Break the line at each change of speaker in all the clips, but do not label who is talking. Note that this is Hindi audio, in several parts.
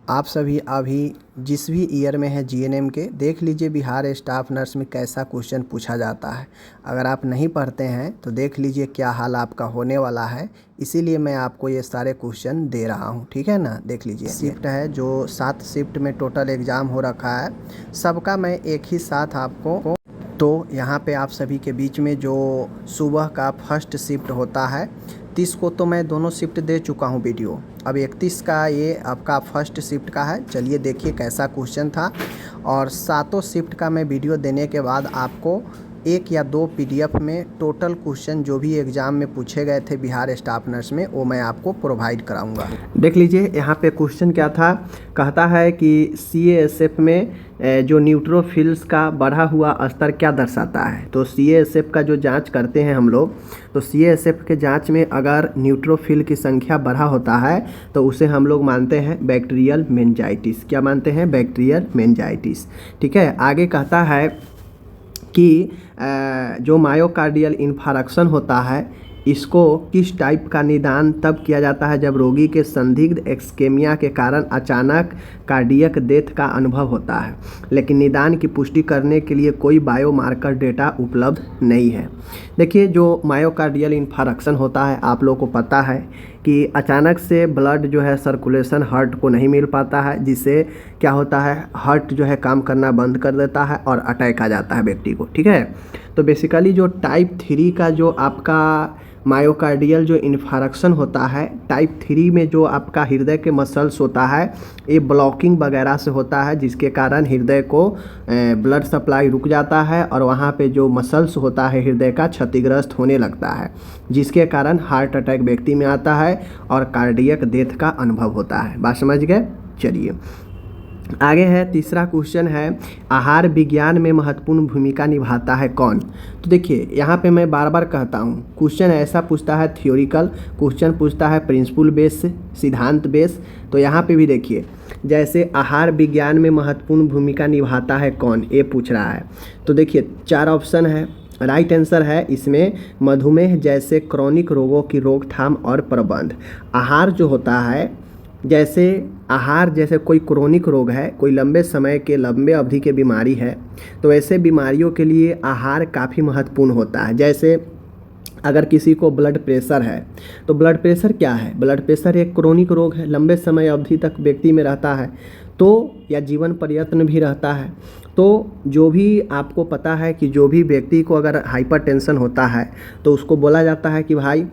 आप सभी अभी जिस भी ईयर में है जीएनएम के, देख लीजिए बिहार स्टाफ नर्स में कैसा क्वेश्चन पूछा जाता है। अगर आप नहीं पढ़ते हैं तो देख लीजिए क्या हाल आपका होने वाला है। इसीलिए मैं आपको ये सारे क्वेश्चन दे रहा हूँ, ठीक है ना। देख लीजिए शिफ्ट है जो 7 शिफ्ट में टोटल एग्ज़ाम हो रखा है, सबका मैं एक ही साथ आपको तो यहाँ पे आप सभी के बीच में जो सुबह का फर्स्ट शिफ्ट होता है 30 को तो मैं दोनों शिफ्ट दे चुका हूँ वीडियो। अब 31 का ये आपका फर्स्ट शिफ्ट का है। चलिए देखिए कैसा क्वेश्चन था। और सातों शिफ्ट का मैं वीडियो देने के बाद आपको 1 या 2 पीडीएफ में टोटल क्वेश्चन जो भी एग्ज़ाम में पूछे गए थे बिहार स्टाफ नर्स में वो मैं आपको प्रोवाइड कराऊंगा। देख लीजिए यहाँ पे क्वेश्चन क्या था। कहता है कि सीएएसएफ में जो न्यूट्रोफिल्स का बढ़ा हुआ स्तर क्या दर्शाता है। तो सीएएसएफ का जो जांच करते हैं हम लोग, तो सीएएसएफ के जांच में अगर न्यूट्रोफिल की संख्या बढ़ा होता है तो उसे हम लोग मानते हैं बैक्टीरियल मेनिंजाइटिस। क्या मानते हैं? Bacterial meningitis. ठीक है। आगे कहता है कि जो मायोकार्डियल इन्फारक्शन होता है इसको किस टाइप का निदान तब किया जाता है जब रोगी के संदिग्ध एक्सकेमिया के कारण अचानक कार्डियक डेथ का अनुभव होता है, लेकिन निदान की पुष्टि करने के लिए कोई बायोमार्कर डेटा उपलब्ध नहीं है। देखिए जो मायोकार्डियल इन्फारक्शन होता है आप लोगों को पता है कि अचानक से ब्लड जो है सर्कुलेशन हार्ट को नहीं मिल पाता है, जिससे क्या होता है हार्ट जो है काम करना बंद कर देता है और अटैक आ जाता है व्यक्ति को। ठीक है। तो बेसिकली जो टाइप 3 का जो आपका मायोकार्डियल जो इन्फारक्शन होता है, टाइप 3 में जो आपका हृदय के मसल्स होता है ये ब्लॉकिंग वगैरह से होता है, जिसके कारण हृदय को ब्लड सप्लाई रुक जाता है और वहाँ पे जो मसल्स होता है हृदय का क्षतिग्रस्त होने लगता है, जिसके कारण हार्ट अटैक व्यक्ति में आता है और कार्डियक डेथ का अनुभव होता है। बात समझ गए? चलिए आगे है। तीसरा क्वेश्चन है आहार विज्ञान में महत्वपूर्ण भूमिका निभाता है कौन। तो देखिए यहाँ पे मैं बार बार कहता हूँ क्वेश्चन ऐसा पूछता है थियोरिकल, क्वेश्चन पूछता है प्रिंसिपल बेस से, सिद्धांत बेस। तो यहाँ पे भी देखिए जैसे आहार विज्ञान में महत्वपूर्ण भूमिका निभाता है कौन, ये पूछ रहा है। तो देखिए 4 ऑप्शन है। राइट आंसर है इसमें मधुमेह जैसे क्रॉनिक रोगों की रोकथाम और प्रबंध। आहार जो होता है जैसे कोई क्रोनिक रोग है, कोई लंबे अवधि के बीमारी है, तो ऐसे बीमारियों के लिए आहार काफ़ी महत्वपूर्ण होता है। जैसे अगर किसी को ब्लड प्रेशर है तो ब्लड प्रेशर क्या है? ब्लड प्रेशर एक क्रोनिक रोग है, लंबे समय अवधि तक व्यक्ति में रहता है तो या जीवन पर्यंत भी रहता है। तो जो भी आपको पता है कि जो भी व्यक्ति को अगर हाइपरटेंशन होता है तो उसको बोला जाता है कि भाई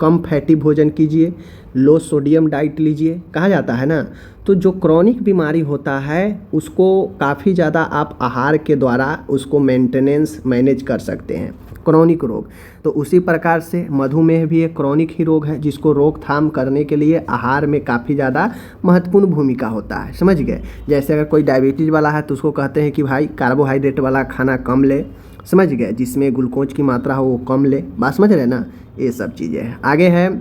कम फैटी भोजन कीजिए, लो सोडियम डाइट लीजिए, कहा जाता है ना। तो जो क्रॉनिक बीमारी होता है उसको काफ़ी ज़्यादा आप आहार के द्वारा उसको मैनेज कर सकते हैं, क्रॉनिक रोग। तो उसी प्रकार से मधुमेह भी एक क्रॉनिक ही रोग है जिसको रोकथाम करने के लिए आहार में काफ़ी ज़्यादा महत्वपूर्ण भूमिका होता है। समझ गए? जैसे अगर कोई डायबिटीज़ वाला है तो उसको कहते हैं कि भाई कार्बोहाइड्रेट वाला खाना कम ले, समझ गए, जिसमें ग्लूकोज की मात्रा हो वो कम ले। बात समझ रहे ना? ये सब चीज़ें हैं। आगे है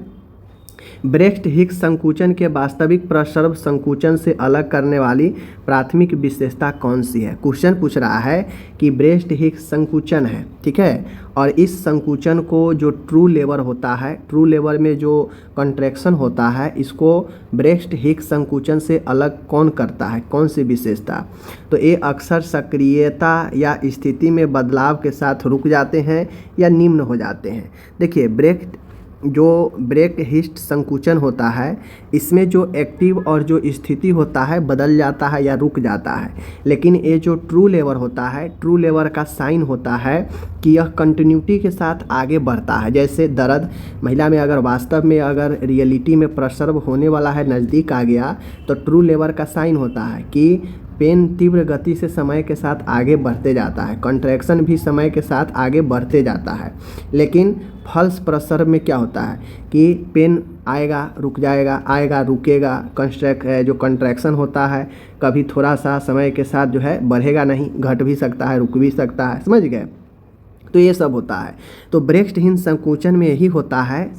ब्रेस्ट हिक्स संकुचन के वास्तविक प्रसव संकुचन से अलग करने वाली प्राथमिक विशेषता कौन सी है। क्वेश्चन पूछ रहा है कि ब्रेस्ट हिक्स संकुचन है, ठीक है, और इस संकुचन को जो ट्रू लेबर होता है, ट्रू लेबर में जो कंट्रैक्शन होता है, इसको ब्रेस्ट हिक्स संकुचन से अलग कौन करता है, कौन सी विशेषता। तो ये अक्सर सक्रियता या स्थिति में बदलाव के साथ रुक जाते हैं या निम्न हो जाते हैं। देखिए ब्रेस्ट हिक्स संकुचन होता है इसमें जो एक्टिव और जो स्थिति होता है बदल जाता है या रुक जाता है, लेकिन ये जो ट्रू लेबर होता है, ट्रू लेबर का साइन होता है कि यह कंटिन्यूटी के साथ आगे बढ़ता है। जैसे दर्द महिला में अगर वास्तव में अगर रियलिटी में प्रसव होने वाला है, नज़दीक आ गया, तो ट्रू लेबर का साइन होता है कि पेन तीव्र गति से समय के साथ आगे बढ़ते जाता है, कंट्रैक्शन भी समय के साथ आगे बढ़ते जाता है। लेकिन फॉल्स प्रसव में क्या होता है कि पेन आएगा रुक जाएगा, आएगा रुकेगा, जो कंट्रैक्शन होता है कभी थोड़ा सा समय के साथ जो है बढ़ेगा नहीं, घट भी सकता है, रुक भी सकता है। समझ गए? तो ये सब होता है। तो ब्रेस्ट हिक्स संकुचन में यही होता है।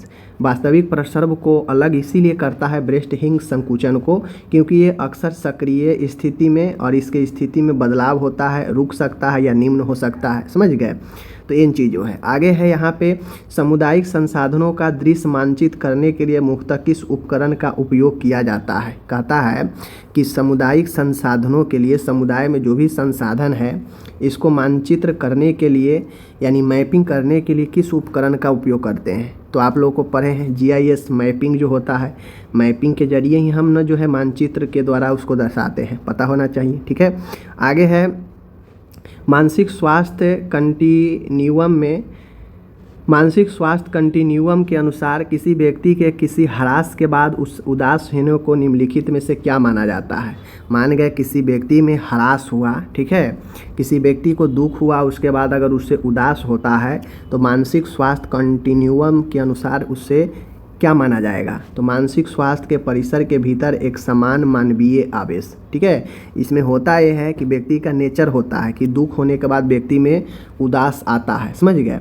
वास्तविक प्रसव को अलग इसीलिए करता है ब्रेस्ट हिक्स संकुचन को क्योंकि ये अक्सर सक्रिय स्थिति में और इसके स्थिति में बदलाव होता है, रुक सकता है या निम्न हो सकता है। समझ गए? तो इन चीज़ों है। आगे है यहाँ पे सामुदायिक संसाधनों का दृश्य मानचित्र करने के लिए मुख्यतः किस उपकरण का उपयोग किया जाता है। कहता है कि सामुदायिक संसाधनों के लिए समुदाय में जो भी संसाधन है इसको मानचित्र करने के लिए यानी मैपिंग करने के लिए किस उपकरण का उपयोग करते हैं। तो आप लोगों को पढ़े हैं GIS मैपिंग जो होता है, मैपिंग के जरिए ही हम न जो है मानचित्र के द्वारा उसको दर्शाते हैं, पता होना चाहिए। ठीक है, आगे है मानसिक स्वास्थ्य कंटिन्यूअम के अनुसार किसी व्यक्ति के किसी ह्रास के बाद उस उदास होने को निम्नलिखित में से क्या माना जाता है। मान गए किसी व्यक्ति में ह्रास हुआ, ठीक है, किसी व्यक्ति को दुख हुआ, उसके बाद अगर उससे उदास होता है तो मानसिक स्वास्थ्य कंटिन्यूअम के अनुसार उससे क्या माना जाएगा। तो मानसिक स्वास्थ्य के परिसर के भीतर एक समान मानवीय आवेश। ठीक है, इसमें होता यह है कि व्यक्ति का नेचर होता है कि दुख होने के बाद व्यक्ति में उदास आता है, समझ गए।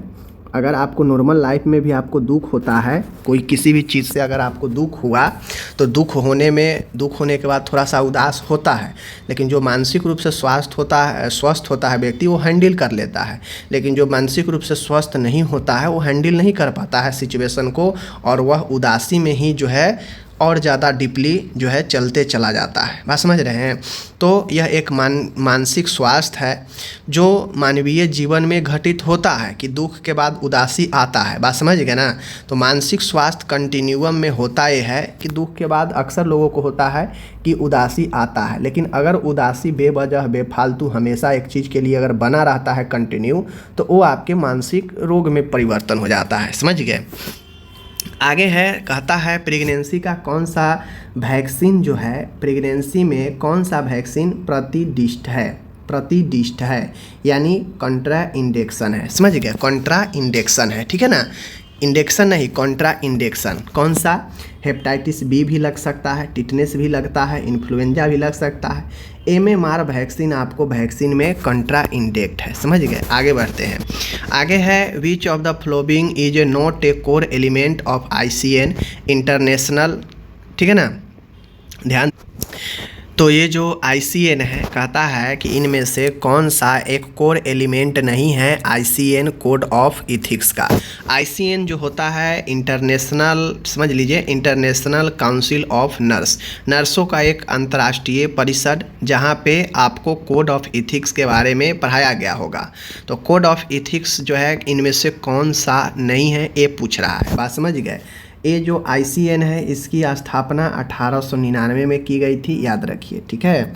अगर आपको नॉर्मल लाइफ में भी आपको दुख होता है, कोई किसी भी चीज़ से अगर आपको दुख हुआ तो दुख होने के बाद थोड़ा सा उदास होता है, लेकिन जो मानसिक रूप से स्वस्थ होता है व्यक्ति वो हैंडल कर लेता है। लेकिन जो मानसिक रूप से स्वस्थ नहीं होता है वो हैंडल नहीं कर पाता है सिचुएशन को, और वह उदासी में ही जो है और ज़्यादा डीपली जो है चलते चला जाता है। बात समझ रहे हैं। तो यह एक मानसिक स्वास्थ्य है जो मानवीय जीवन में घटित होता है कि दुख के बाद उदासी आता है। बात समझ गए ना। तो मानसिक स्वास्थ्य कंटिन्यूअम में होता यह है कि दुख के बाद अक्सर लोगों को होता है कि उदासी आता है, लेकिन अगर उदासी बेवजह बेफालतू हमेशा एक चीज़ के लिए अगर बना रहता है कंटिन्यू, तो वो आपके मानसिक रोग में परिवर्तन हो जाता है। समझ गए। आगे है, कहता है प्रेगनेंसी का कौन सा वैक्सीन जो है, प्रेगनेंसी में कौन सा वैक्सीन प्रतिदिष्ट है यानी कंट्रा इंडेक्शन है। समझ गए, कंट्रा इंडेक्शन है। ठीक है ना, इंडेक्शन नहीं, कंट्रा इंडेक्शन। कौन सा? हेपेटाइटिस बी भी लग सकता है, टिटनेस भी लगता है, इन्फ्लुएंजा भी लग सकता है। MMR वैक्सीन आपको वैक्सीन में कंट्रा इंडेक्ट है। समझ गए। आगे बढ़ते हैं। आगे है which of the following is a not a core element of ICN international. ठीक है ना, ध्यान। तो ये जो ICN है कहता है कि इनमें से कौन सा एक कोर एलिमेंट नहीं है ICN कोड ऑफ इथिक्स का। ICN जो होता है इंटरनेशनल, समझ लीजिए, इंटरनेशनल काउंसिल ऑफ नर्सों का एक अंतर्राष्ट्रीय परिषद, जहाँ पे आपको कोड ऑफ इथिक्स के बारे में पढ़ाया गया होगा। तो कोड ऑफ इथिक्स जो है इनमें से कौन सा नहीं है ये पूछ रहा है। बात समझ गए। ये जो ICN है इसकी स्थापना 1899 में की गई थी, याद रखिए। ठीक है,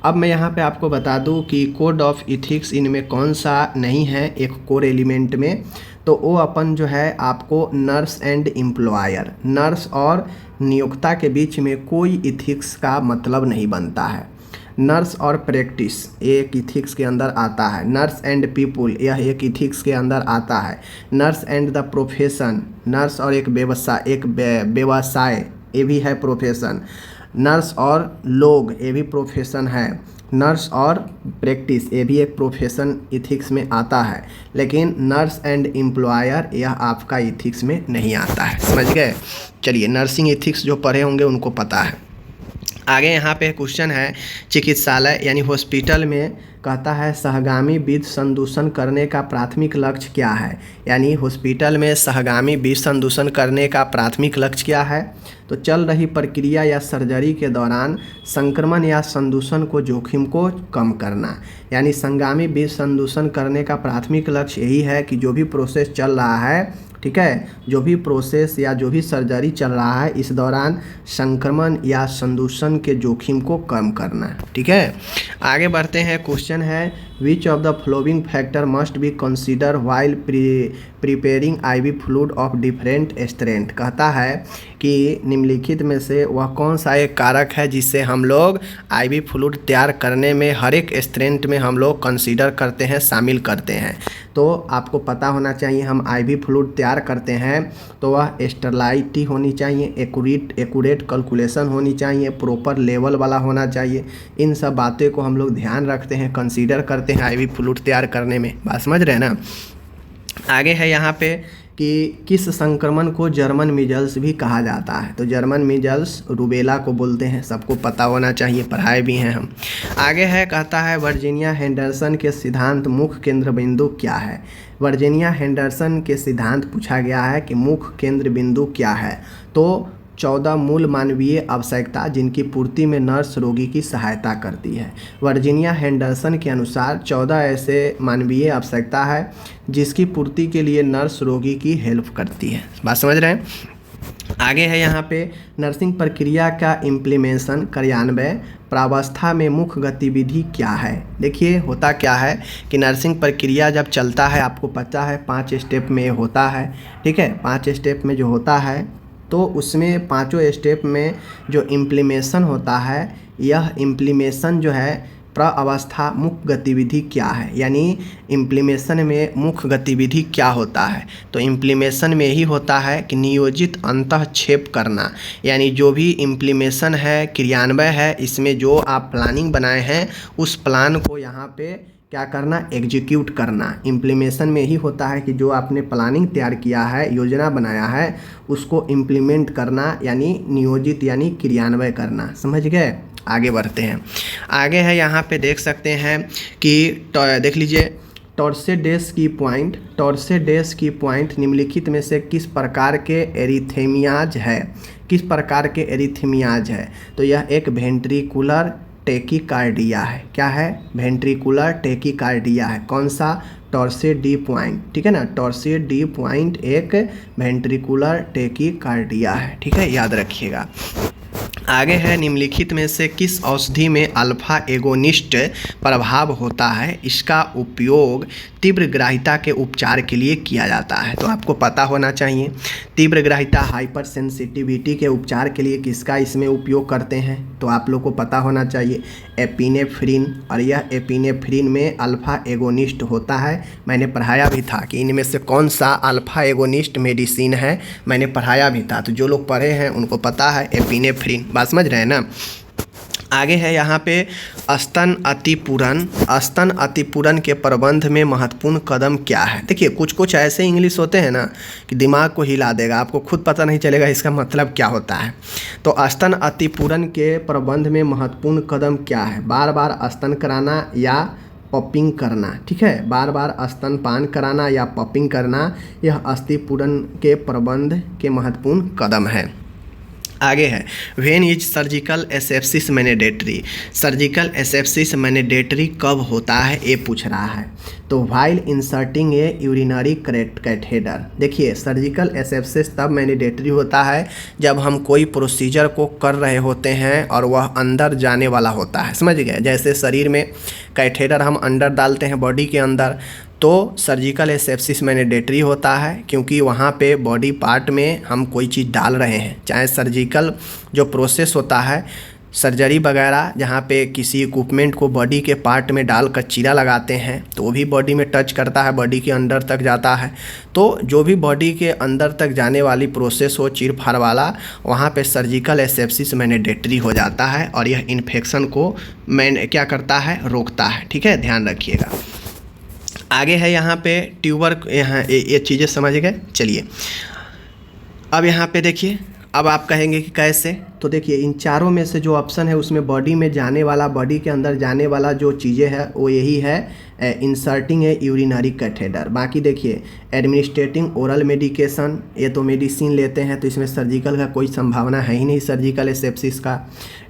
अब मैं यहाँ पे आपको बता दूँ कि कोड ऑफ इथिक्स इनमें कौन सा नहीं है एक कोर एलिमेंट में। तो वो अपन जो है आपको नर्स एंड एम्प्लॉयर, नर्स और नियोक्ता के बीच में कोई इथिक्स का मतलब नहीं बनता है। नर्स और प्रैक्टिस एक इथिक्स के अंदर आता है। नर्स एंड पीपुल यह एक इथिक्स के अंदर आता है। Nurse and the profession, nurse और एक व्यवसाय ये भी है प्रोफेशन। नर्स और लोग ये भी प्रोफेशन है। नर्स और प्रैक्टिस ये भी एक प्रोफेशन इथिक्स में आता है, लेकिन नर्स एंड एम्प्लॉयर यह आपका इथिक्स में नहीं आता है। समझ गए। चलिए, नर्सिंग इथिक्स जो पढ़े होंगे उनको पता है। आगे यहाँ पे क्वेश्चन है, चिकित्सालय यानी हॉस्पिटल में कहता है सहगामी विष संदूषण करने का प्राथमिक लक्ष्य क्या है। यानी हॉस्पिटल में सहगामी विष संदूषण करने का प्राथमिक लक्ष्य क्या है। तो चल रही प्रक्रिया या सर्जरी के दौरान संक्रमण या संदूषण को जोखिम को कम करना। यानी संगामी विष संदूषण करने का प्राथमिक लक्ष्य यही है कि जो भी प्रोसेस चल रहा है, ठीक है, जो भी प्रोसेस या जो भी सर्जरी चल रहा है इस दौरान संक्रमण या संदूषण के जोखिम को कम करना। ठीक है, आगे बढ़ते हैं। क्वेश्चन है which of the flowing factor must be consider while preparing IV fluid of different strength. कहता है कि निम्नलिखित में से वह कौन सा एक कारक है जिससे हम लोग IV फ्लूइड तैयार करने में हर एक स्ट्रेंथ में हम लोग कंसीडर करते हैं, शामिल करते हैं। तो आपको पता होना चाहिए हम IV फ्लूइड तैयार करते हैं तो वह स्टेरिलिटी होनी चाहिए, एक्यूरेट कैलकुलेशन होनी चाहिए, प्रॉपर लेवल वाला होना चाहिए। इन सब बातें को हम लोग ध्यान रखते हैं, कंसीडर करते हैं IV फ्लूइड तैयार करने में। बात समझ रहे हैं ना। आगे है यहाँ पे कि किस संक्रमण को जर्मन मीजल्स भी कहा जाता है। तो जर्मन मीजल्स रूबेला को बोलते हैं, सबको पता होना चाहिए, पढ़ाए भी हैं हम। आगे है, कहता है वर्जीनिया हेंडरसन के सिद्धांत मुख्य केंद्र बिंदु क्या है। वर्जीनिया हेंडरसन के सिद्धांत पूछा गया है कि मुख्य केंद्र बिंदु क्या है। तो 14 मूल मानवीय आवश्यकता जिनकी पूर्ति में नर्स रोगी की सहायता करती है। वर्जीनिया हेंडरसन के अनुसार 14 ऐसे मानवीय आवश्यकता है जिसकी पूर्ति के लिए नर्स रोगी की हेल्प करती है। बात समझ रहे हैं। आगे है यहाँ पे, नर्सिंग प्रक्रिया का इम्प्लीमेंशन कार्यान्वयन प्रावस्था में मुख्य गतिविधि क्या है। देखिए होता क्या है कि नर्सिंग प्रक्रिया जब चलता है, आपको पता है 5 स्टेप में होता है, ठीक है। 5 स्टेप में जो होता है, तो उसमें 5 स्टेप में जो इम्प्लीमेशन होता है, यह इम्प्लीमेशन जो है प्रावस्था मुख्य गतिविधि क्या है, यानी इम्प्लीमेशन में मुख्य गतिविधि क्या होता है। तो इम्प्लीमेशन में ही होता है कि नियोजित अंतःक्षेप करना, यानी जो भी इम्प्लीमेशन है, क्रियान्वय है, इसमें जो आप प्लानिंग बनाए हैं उस प्लान को यहाँ पे क्या करना, एग्जीक्यूट करना। इम्प्लीमेशन में ही होता है कि जो आपने प्लानिंग तैयार किया है, योजना बनाया है, उसको इम्प्लीमेंट करना, यानी नियोजित यानी क्रियान्वय करना। समझ गए। आगे बढ़ते हैं। आगे है यहाँ पे देख सकते हैं कि देख लीजिए, टॉर्सेडेस की पॉइंट निम्नलिखित में से किस प्रकार के एरिथेमियाज है। किस प्रकार के एरिथेमियाज है। तो यह एक वेंट्रिकुलर टेकीकार्डिया है। क्या है, वेंट्रिकुलर टेकीकार्डिया है। कौन सा, टॉर्सेड डी पॉइंट, ठीक है ना। टॉर्सेड डी पॉइंट एक वेंट्रिकुलर टेकीकार्डिया है, ठीक है, याद रखिएगा। आगे है, निम्नलिखित में से किस औषधि में अल्फा एगोनिस्ट प्रभाव होता है, इसका उपयोग तीव्र ग्राहिता के उपचार के लिए किया जाता है। तो आपको पता होना चाहिए, तीव्र ग्राहिता हाइपर सेंसिटिविटी के उपचार के लिए किसका इसमें उपयोग करते हैं। तो आप लोग को पता होना चाहिए एपिनेफ्रिन, और यह एपिनेफ्रिन में अल्फा एगोनिस्ट होता है। मैंने पढ़ाया भी था कि इनमें से कौन सा अल्फा एगोनिस्ट मेडिसिन है, मैंने पढ़ाया भी था। तो जो लोग पढ़े हैं उनको पता है एपिनेफ्रिन। बात समझ रहे हैं ना। आगे है यहाँ पे, स्तन अतिपूरण के प्रबंध में महत्वपूर्ण कदम क्या है। देखिए कुछ ऐसे इंग्लिश होते हैं ना कि दिमाग को हिला देगा, आपको खुद पता नहीं चलेगा इसका मतलब क्या होता है। तो स्तन अतिपूरण के प्रबंध में महत्वपूर्ण कदम क्या है। बार बार स्तन कराना या पपिंग करना, ठीक है। बार बार स्तनपान कराना या पपिंग करना, यह अतिपूरण के प्रबंध के महत्वपूर्ण कदम है। आगे है, when is surgical asepsis mandatory. Surgical asepsis mandatory कब होता है, ये पूछ रहा है। तो व्हाइल इंसर्टिंग ए यूरिनरी कैथेटर। देखिए सर्जिकल एसेप्सिस तब मैंडेटरी होता है जब हम कोई प्रोसीजर को कर रहे होते हैं और वह अंदर जाने वाला होता है। समझ गए। जैसे शरीर में कैथेटर हम अंदर डालते हैं बॉडी के अंदर, तो सर्जिकल एसेप्सिस मैंडेटरी होता है क्योंकि वहाँ पे बॉडी पार्ट में हम कोई चीज़ डाल रहे हैं। चाहे सर्जिकल जो प्रोसेस होता है, सर्जरी वगैरह, जहाँ पे किसी इक्विपमेंट को बॉडी के पार्ट में डालकर चीरा लगाते हैं, तो वो भी बॉडी में टच करता है, बॉडी के अंदर तक जाता है। तो जो भी बॉडी के अंदर तक जाने वाली प्रोसेस हो चीर फाड़ वाला, वहाँ पे सर्जिकल एसेप्सिस मैंडेटरी हो जाता है और यह इन्फेक्शन को क्या करता है, रोकता है। ठीक है, ध्यान रखिएगा। आगे है यहाँ पे ट्यूबर, यहाँ ये चीज़ें समझ गए। चलिए अब यहाँ पे देखिए, अब आप कहेंगे कि कैसे। तो देखिए इन चारों में से जो ऑप्शन है उसमें बॉडी में जाने वाला, बॉडी के अंदर जाने वाला जो चीज़ें हैं वो यही है, इंसर्टिंग ए यूरिनरी कैथेटर। बाकी देखिए एडमिनिस्ट्रेटिंग ओरल मेडिकेशन, ये तो मेडिसिन लेते हैं तो इसमें सर्जिकल का कोई संभावना है ही नहीं, सर्जिकल एसेप्सिस का।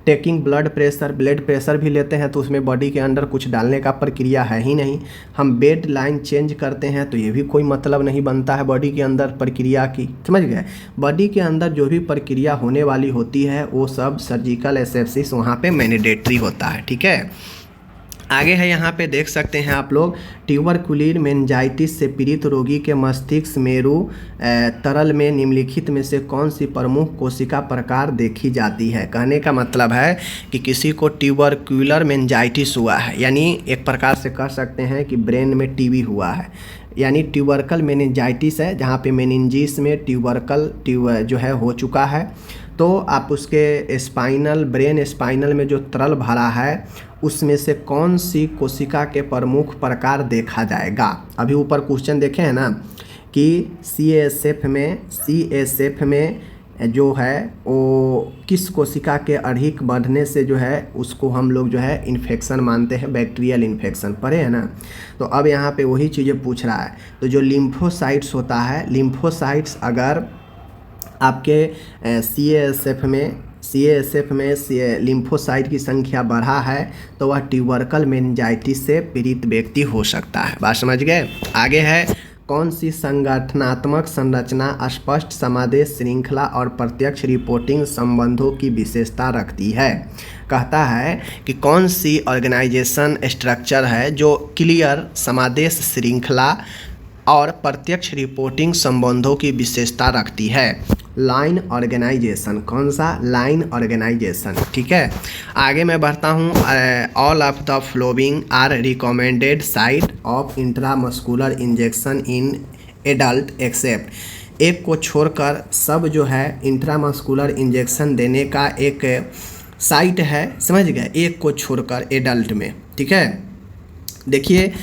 टेकिंग ब्लड प्रेशर भी लेते हैं तो उसमें बॉडी के अंदर कुछ डालने का प्रक्रिया है ही नहीं। हम बेड लाइन चेंज करते हैं तो ये भी कोई मतलब नहीं बनता है बॉडी के अंदर प्रक्रिया की। समझ गए। बॉडी के अंदर जो भी प्रक्रिया होने वाली होती है वो सब सर्जिकल एसेप्सिस वहाँ पे मैंडेटरी होता है। ठीक है। आगे है यहाँ पे देख सकते हैं आप लोग, ट्यूबरकुलर मेनिंजाइटिस से पीड़ित रोगी के मस्तिष्क मेरु तरल में निम्नलिखित में से कौन सी प्रमुख कोशिका प्रकार देखी जाती है। कहने का मतलब है कि किसी को ट्यूबरकुलर मेनिंजाइटिस हुआ है, यानी एक प्रकार से कह सकते हैं कि ब्रेन में टीबी हुआ है, यानी ट्यूबरकल मेनिंजाइटिस है जहाँ पे मेनिंजिस में ट्यूबरकल जो है हो चुका है। तो आप उसके स्पाइनल, ब्रेन स्पाइनल में जो तरल भरा है उसमें से कौन सी कोशिका के प्रमुख प्रकार देखा जाएगा। अभी ऊपर क्वेश्चन देखे हैं ना कि CASF में जो है वो किस कोशिका के अधिक बढ़ने से जो है उसको हम लोग जो है इन्फेक्शन मानते हैं, बैक्टीरियल इन्फेक्शन, पढ़े है ना। तो अब यहाँ पे वही चीज़ें पूछ रहा है। तो जो लिम्फोसाइट्स होता है, लिम्फोसाइट्स अगर आपके CASF में लिम्फोसाइट की संख्या बढ़ा है तो वह ट्यूबरकल मेनिंजाइटिस से पीड़ित व्यक्ति हो सकता है। बात समझ गए। आगे है, कौन सी संगठनात्मक संरचना स्पष्ट समादेश श्रृंखला और प्रत्यक्ष रिपोर्टिंग संबंधों की विशेषता रखती है। कहता है कि कौन सी ऑर्गेनाइजेशन स्ट्रक्चर है जो क्लियर समादेश श्रृंखला और प्रत्यक्ष रिपोर्टिंग संबंधों की विशेषता रखती है। Line organisation. कौन सा? Line organisation. ठीक है, आगे मैं बढ़ता हूँ। All of the following are recommended site of intramuscular injection in adult except. एक को छोड़कर सब जो है इंट्रामस्कुलर इंजेक्शन देने का एक साइट है, समझ गए, एक को छोड़कर एडल्ट में। ठीक है, देखिए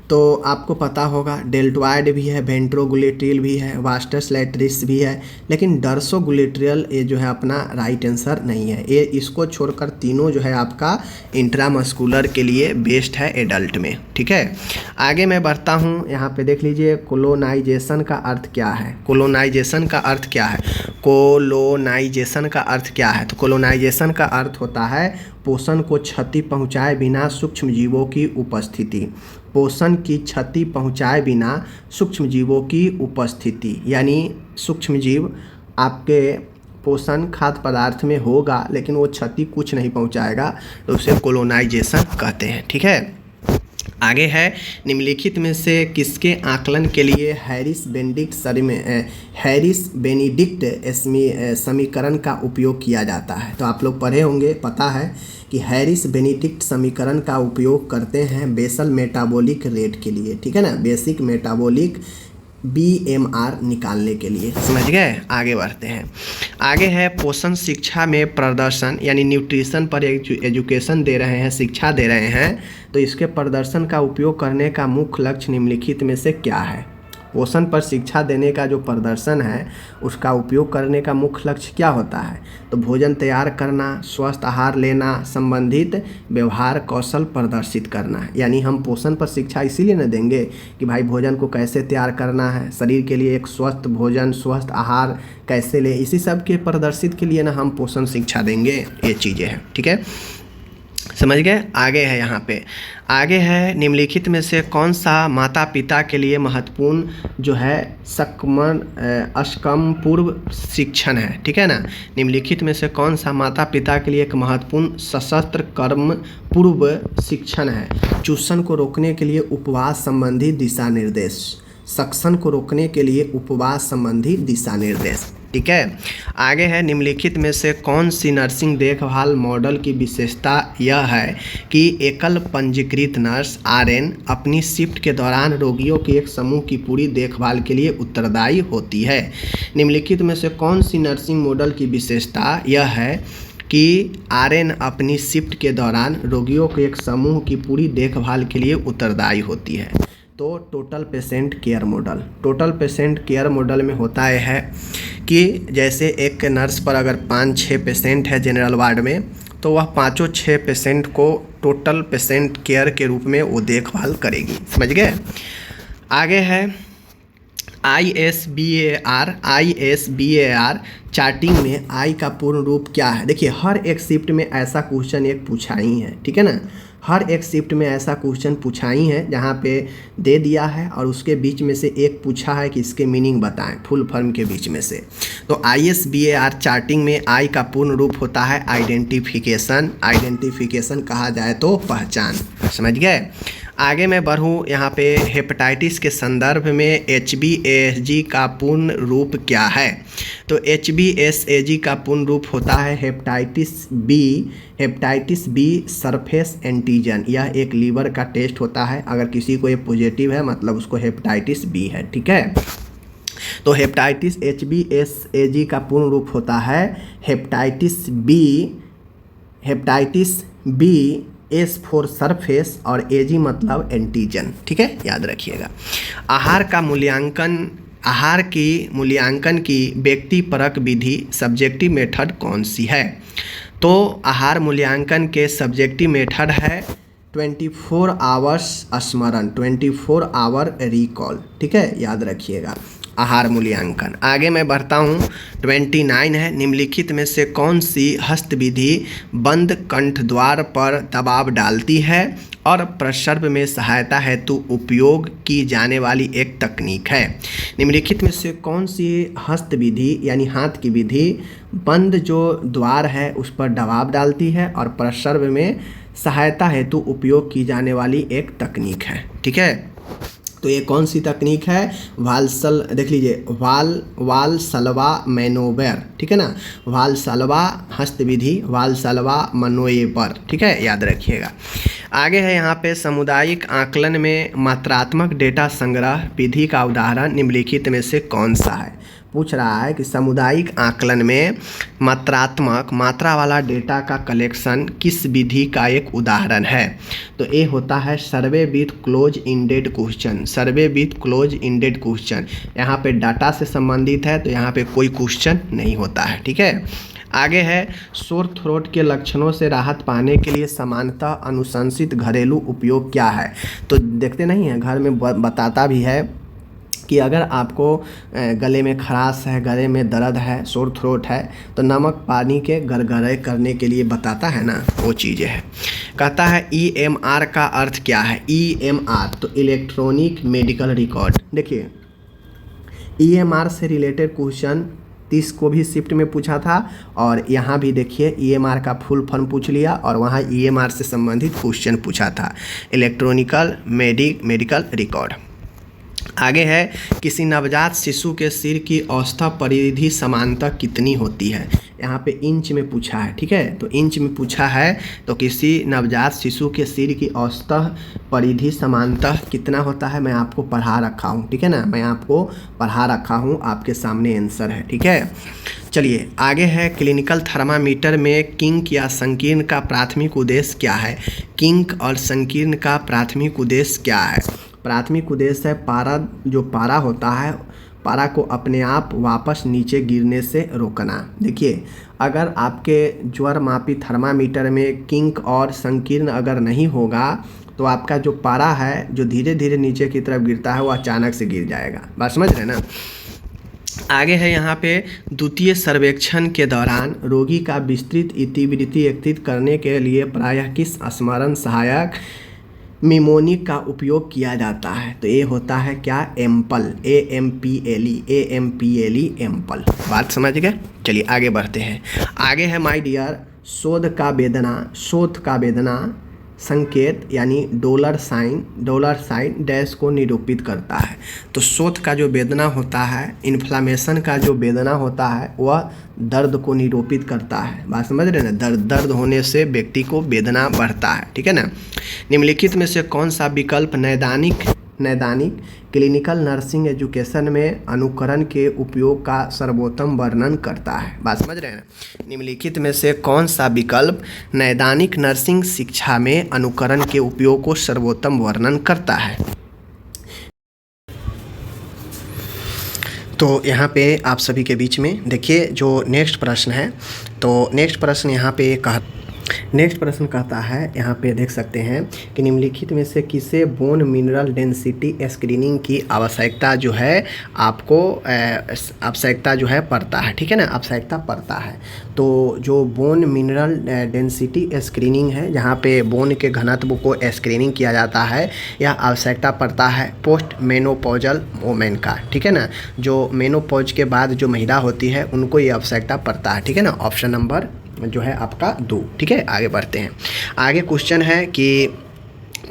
तो आपको पता होगा डेल्टॉइड भी है, वेंट्रोगुलेट्रियल भी है, वास्टस लैटरिस भी है, लेकिन डर्सोगुलेट्रियल ये जो है अपना राइट आंसर नहीं है। ये इसको छोड़कर तीनों जो है आपका इंट्रामस्कुलर के लिए बेस्ट है एडल्ट में। ठीक है, आगे मैं बढ़ता हूँ। यहाँ पे देख लीजिए कोलोनाइजेशन का अर्थ क्या है। कोलोनाइजेशन का अर्थ क्या है? कोलोनाइजेशन का अर्थ क्या है? तो कोलोनाइजेशन का अर्थ होता है पोषण को क्षति पहुँचाए बिना सूक्ष्म जीवों की उपस्थिति। पोषण की क्षति पहुँचाए बिना सूक्ष्म जीवों की उपस्थिति, यानी सूक्ष्म जीव आपके पोषण खाद्य पदार्थ में होगा लेकिन वो क्षति कुछ नहीं पहुँचाएगा, तो उसे कोलोनाइजेशन कहते हैं। ठीक है, आगे है, निम्नलिखित में से किसके आकलन के लिए हैरिस बेनेडिक्ट समीकरण का उपयोग किया जाता है? तो आप लोग पढ़े होंगे, पता है कि हैरिस बेनेडिक्ट समीकरण का उपयोग करते हैं बेसल मेटाबॉलिक रेट के लिए। ठीक है ना, बेसिक मेटाबॉलिक BMR निकालने के लिए। समझ गए। आगे बढ़ते हैं। आगे है पोषण शिक्षा में प्रदर्शन, यानी न्यूट्रिशन पर एजुकेशन दे रहे हैं, शिक्षा दे रहे हैं, तो इसके प्रदर्शन का उपयोग करने का मुख्य लक्ष्य निम्नलिखित में से क्या है? पोषण पर शिक्षा देने का जो प्रदर्शन है उसका उपयोग करने का मुख्य लक्ष्य क्या होता है? तो भोजन तैयार करना, स्वस्थ आहार लेना, संबंधित व्यवहार कौशल प्रदर्शित करना। यानी हम पोषण पर शिक्षा इसीलिए न देंगे कि भाई भोजन को कैसे तैयार करना है, शरीर के लिए एक स्वस्थ भोजन, स्वस्थ आहार कैसे ले, इसी सब के प्रदर्शित के लिए ना हम पोषण शिक्षा देंगे। ये चीज़ें हैं। ठीक है, समझ गए। आगे है, यहाँ पे आगे है, निम्नलिखित में से कौन सा माता पिता के लिए महत्वपूर्ण जो है अष्टकम पूर्व शिक्षण है? ठीक है ना, निम्नलिखित में से कौन सा माता पिता के लिए एक महत्वपूर्ण सशस्त्र कर्म पूर्व शिक्षण है? चूषण को रोकने के लिए उपवास संबंधी दिशा निर्देश, सक्शन को रोकने के लिए उपवास संबंधी दिशा निर्देश। ठीक है, आगे है, निम्नलिखित में से कौन सी नर्सिंग देखभाल मॉडल की विशेषता यह है कि एकल पंजीकृत नर्स RN अपनी शिफ्ट के दौरान रोगियों के एक समूह की पूरी देखभाल के लिए उत्तरदायी होती है। निम्नलिखित में से कौन सी नर्सिंग मॉडल की विशेषता यह है कि RN अपनी शिफ्ट के दौरान रोगियों के एक समूह की पूरी देखभाल के लिए उत्तरदायी होती है? तो total patient care model. Total patient care model में होता है कि जैसे एक नर्स पर अगर 5-6 पेशेंट है जनरल वार्ड में, तो वह 5-6 पेशेंट को टोटल पेशेंट केयर के रूप में वो देखभाल करेगी। समझ गए। आगे है ISBAR चार्टिंग में I का पूर्ण रूप क्या है? देखिए हर एक शिफ्ट में ऐसा क्वेश्चन एक पूछा ही है। ठीक है ना, हर एक शिफ्ट में ऐसा क्वेश्चन पूछा ही है जहाँ पे दे दिया है और उसके बीच में से एक पूछा है कि इसके मीनिंग बताएं, फुल फॉर्म के बीच में से। तो ISBAR चार्टिंग में I का पूर्ण रूप होता है आइडेंटिफिकेशन। आइडेंटिफिकेशन कहा जाए तो पहचान। समझ गए। आगे मैं बढ़ूँ, यहाँ पे हेपेटाइटिस के संदर्भ में HBsAg का पूर्ण रूप क्या है? तो HBsAg का पूर्ण रूप होता है हेपेटाइटिस बी सरफेस एंटीजन। यह एक लीवर का टेस्ट होता है, अगर किसी को ये पॉजिटिव है मतलब उसको हेपेटाइटिस बी है। ठीक है, तो हेपेटाइटिस HBsAg का पूर्ण रूप होता है hepatitis B S for surface और AG मतलब एंटीजन। ठीक है, याद रखिएगा। आहार का मूल्यांकन आहार की मूल्यांकन की व्यक्तिपरक विधि सब्जेक्टिव मेथड कौन सी है? तो आहार मूल्यांकन के सब्जेक्टिव मेथड है 24 आवर्स स्मरण, 24 आवर रिकॉल। ठीक है, याद रखिएगा आहार मूल्यांकन। आगे मैं बढ़ता हूँ। 29 है, निम्नलिखित में से कौन सी हस्तविधि बंद कंठ द्वार पर दबाव डालती है और प्रसर्व में सहायता हेतु उपयोग की जाने वाली एक तकनीक है? निम्नलिखित में से कौन सी हस्तविधि यानी हाथ की विधि बंद जो द्वार है उस पर दबाव डालती है और प्रसर्व में सहायता हेतु उपयोग की जाने वाली एक तकनीक है? ठीक है, तो ये कौन सी तकनीक है? देख लीजिए, वालसलवा मैनोवर। ठीक है ना, वालसलवा हस्तविधि, वालसलवा मनोवर। ठीक है, याद रखिएगा। आगे है यहाँ पे सामुदायिक आकलन में मात्रात्मक डेटा संग्रह विधि का उदाहरण निम्नलिखित में से कौन सा है? पूछ रहा है कि सामुदायिक आकलन में मात्रा वाला डेटा का कलेक्शन किस विधि का एक उदाहरण है? तो ये होता है survey with close ended question. Survey with close ended question, यहाँ पे डाटा से संबंधित है तो यहाँ पे कोई क्वेश्चन नहीं होता है। ठीक है, आगे है सोर थ्रोट के लक्षणों से राहत पाने के लिए सामान्यतः अनुशंसित घरेलू उपयोग क्या है? तो देखते नहीं हैं, घर में बताता भी है कि अगर आपको गले में खराश है, गले में दर्द है, सोर थ्रोट है, तो नमक पानी के गरगरे करने के लिए बताता है ना, वो चीज़ें है। कहता है EMR का अर्थ क्या है? EMR तो इलेक्ट्रॉनिक मेडिकल रिकॉर्ड। देखिए EMR से रिलेटेड क्वेश्चन 30 को भी शिफ्ट में पूछा था और यहाँ भी देखिए EMR का फुल फॉर्म पूछ लिया और वहाँ EMR से संबंधित क्वेश्चन पूछा था, इलेक्ट्रॉनिकल मेडिकल रिकॉर्ड। आगे है किसी नवजात शिशु के सिर की औसत परिधि समानतः कितनी होती है? यहाँ पे इंच में पूछा है। ठीक है, तो इंच में पूछा है तो किसी नवजात शिशु के सिर की औसत परिधि समानतः कितना होता है मैं आपको पढ़ा रखा हूँ। ठीक है ना, मैं आपको पढ़ा रखा हूँ, आपके सामने आंसर है। ठीक है, चलिए आगे है क्लिनिकल थर्मामीटर में किंक या संकीर्ण का प्राथमिक उद्देश्य क्या है? किंक और संकीर्ण का प्राथमिक उद्देश्य क्या है? प्राथमिक उद्देश्य है पारा होता है, पारा को अपने आप वापस नीचे गिरने से रोकना। देखिए अगर आपके ज्वर मापी थर्मामीटर में किंक और संकीर्ण अगर नहीं होगा तो आपका जो पारा है जो धीरे धीरे नीचे की तरफ गिरता है वो अचानक से गिर जाएगा। बात समझ रहे हैं ना। आगे है यहाँ पे द्वितीय सर्वेक्षण के दौरान रोगी का विस्तृत इतिवृत्ति एकत्रित करने के लिए प्रायः किस स्मरण सहायक मिमोनिक का उपयोग किया जाता है? तो ये होता है क्या? Ample, AMPLE ample. बात समझ गए। चलिए आगे बढ़ते हैं। आगे है माय डियर शोध का वेदना संकेत यानी डॉलर साइन डैश को निरूपित करता है। तो शोथ का जो वेदना होता है, इन्फ्लामेशन का जो वेदना होता है वह दर्द को निरूपित करता है। बात समझ रहे हैं ना, दर्द होने से व्यक्ति को वेदना बढ़ता है। ठीक है ना। निम्नलिखित में से कौन सा विकल्प नैदानिक क्लिनिकल नर्सिंग एजुकेशन में अनुकरण के उपयोग का सर्वोत्तम वर्णन करता है? बात समझ रहे हैं ना। निम्नलिखित में से कौन सा विकल्प नैदानिक नर्सिंग शिक्षा में अनुकरण के उपयोग को सर्वोत्तम वर्णन करता है? तो यहाँ पे आप सभी के बीच में देखिए जो नेक्स्ट प्रश्न है, तो नेक्स्ट प्रश्न कहता है, यहाँ पे देख सकते हैं कि निम्नलिखित में से किसे बोन मिनरल डेंसिटी स्क्रीनिंग की आवश्यकता जो है आपको आवश्यकता जो है पड़ता है। ठीक है ना, आवश्यकता पड़ता है। तो जो बोन मिनरल डेंसिटी स्क्रीनिंग है, जहाँ पे बोन के घनत्व को स्क्रीनिंग किया जाता है, यह आवश्यकता पड़ता है पोस्ट मेनोपॉजल वोमेन का। ठीक है ना, जो मेनोपॉज के बाद जो महिला होती है उनको ये आवश्यकता पड़ता है। ठीक है ना, ऑप्शन नंबर जो है आपका 2। ठीक है, आगे बढ़ते हैं। आगे क्वेश्चन है कि